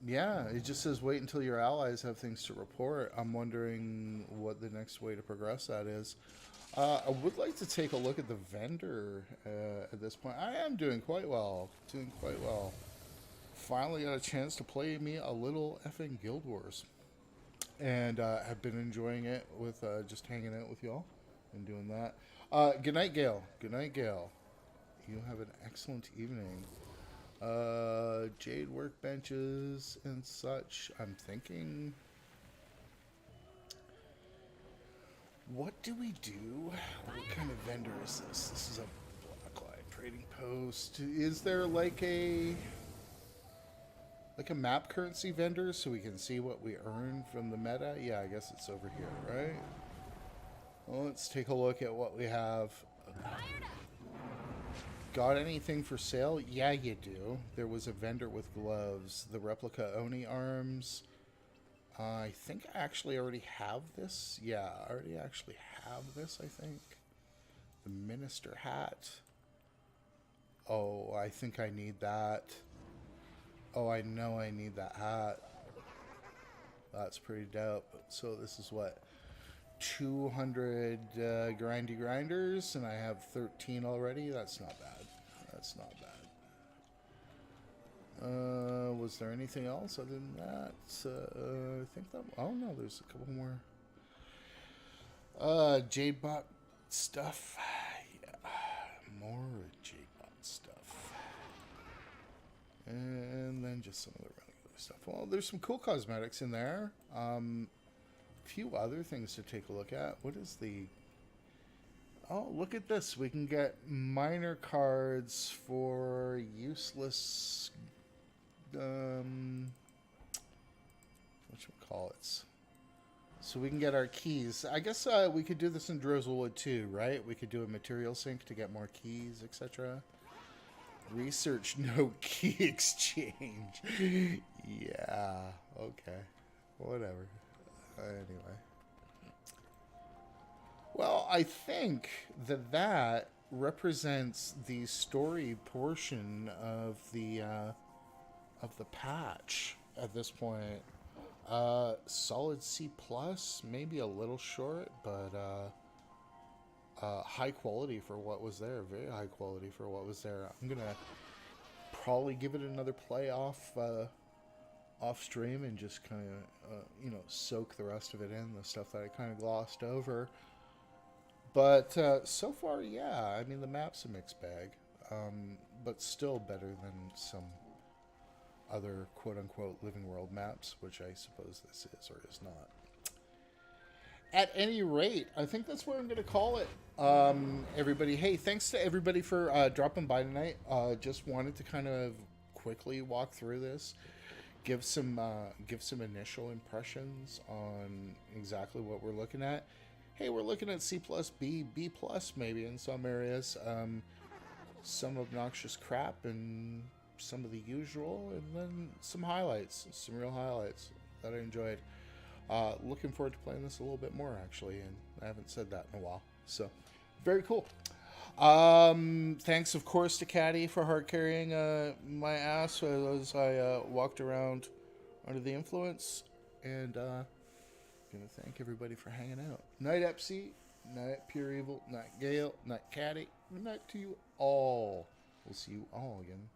Yeah, it just says wait until your allies have things to report. I'm wondering what the next way to progress that is. I would like to take a look at the vendor at this point. I am doing quite well. Doing quite well. Finally got a chance to play me a little effing Guild Wars. And have been enjoying it with just hanging out with y'all and doing that. Good night, Gail. Good night, Gail. You have an excellent evening. Jade workbenches and such. I'm thinking, what do we do? What kind of vendor is this? This is a Blacklight trading post. Is there like a map currency vendor so we can see what we earn from the meta? Yeah, I guess it's over here, right? Well, let's take a look at what we have. Got anything for sale? Yeah, you do. There was a vendor with gloves. The replica Oni arms. I think I actually already have this. Yeah, I already actually have this, I think. The minister hat. Oh, I think I need that. Oh, I know I need that hat. That's pretty dope. So this is what? 200 grindy grinders, and I have 13 already. That's not bad. That's not bad. Was there anything else other than that? I think that. Oh no, there's a couple more. Jadebot stuff. Yeah, more Jadebot stuff. And then just some other regular stuff. Well, there's some cool cosmetics in there. Few other things to take a look at. What is the... Oh, look at this. We can get minor cards for useless... whatchamacallits. So we can get our keys. I guess we could do this in Drizzlewood too, right? We could do a material sync to get more keys, etc. Research no key exchange. Yeah, okay. Whatever. Anyway. Well, I think that represents the story portion of the patch at this point. Solid C+, maybe a little short, but high quality for what was there. Very high quality for what was there. I'm gonna probably give it another play off stream and just kind of soak the rest of it in, the stuff that I kind of glossed over. But so far, yeah, I mean the map's a mixed bag, but still better than some other quote-unquote living world maps, which I suppose this is or is not. At any rate, I think that's what I'm going to call it. Everybody, hey, thanks to everybody for dropping by tonight. Just wanted to kind of quickly walk through this, give some initial impressions on exactly what we're looking at. Hey, we're looking at C++, B+, maybe in some areas. some obnoxious crap and some of the usual, and then some highlights, some real highlights that I enjoyed. Looking forward to playing this a little bit more, actually, and I haven't said that in a while. So, very cool. Thanks, of course, to Caddy for hard carrying my ass as I walked around under the influence. And gonna thank everybody for hanging out. Night Epsy, night Pure Evil, night Gale, night Caddy, night to you all. We'll see you all again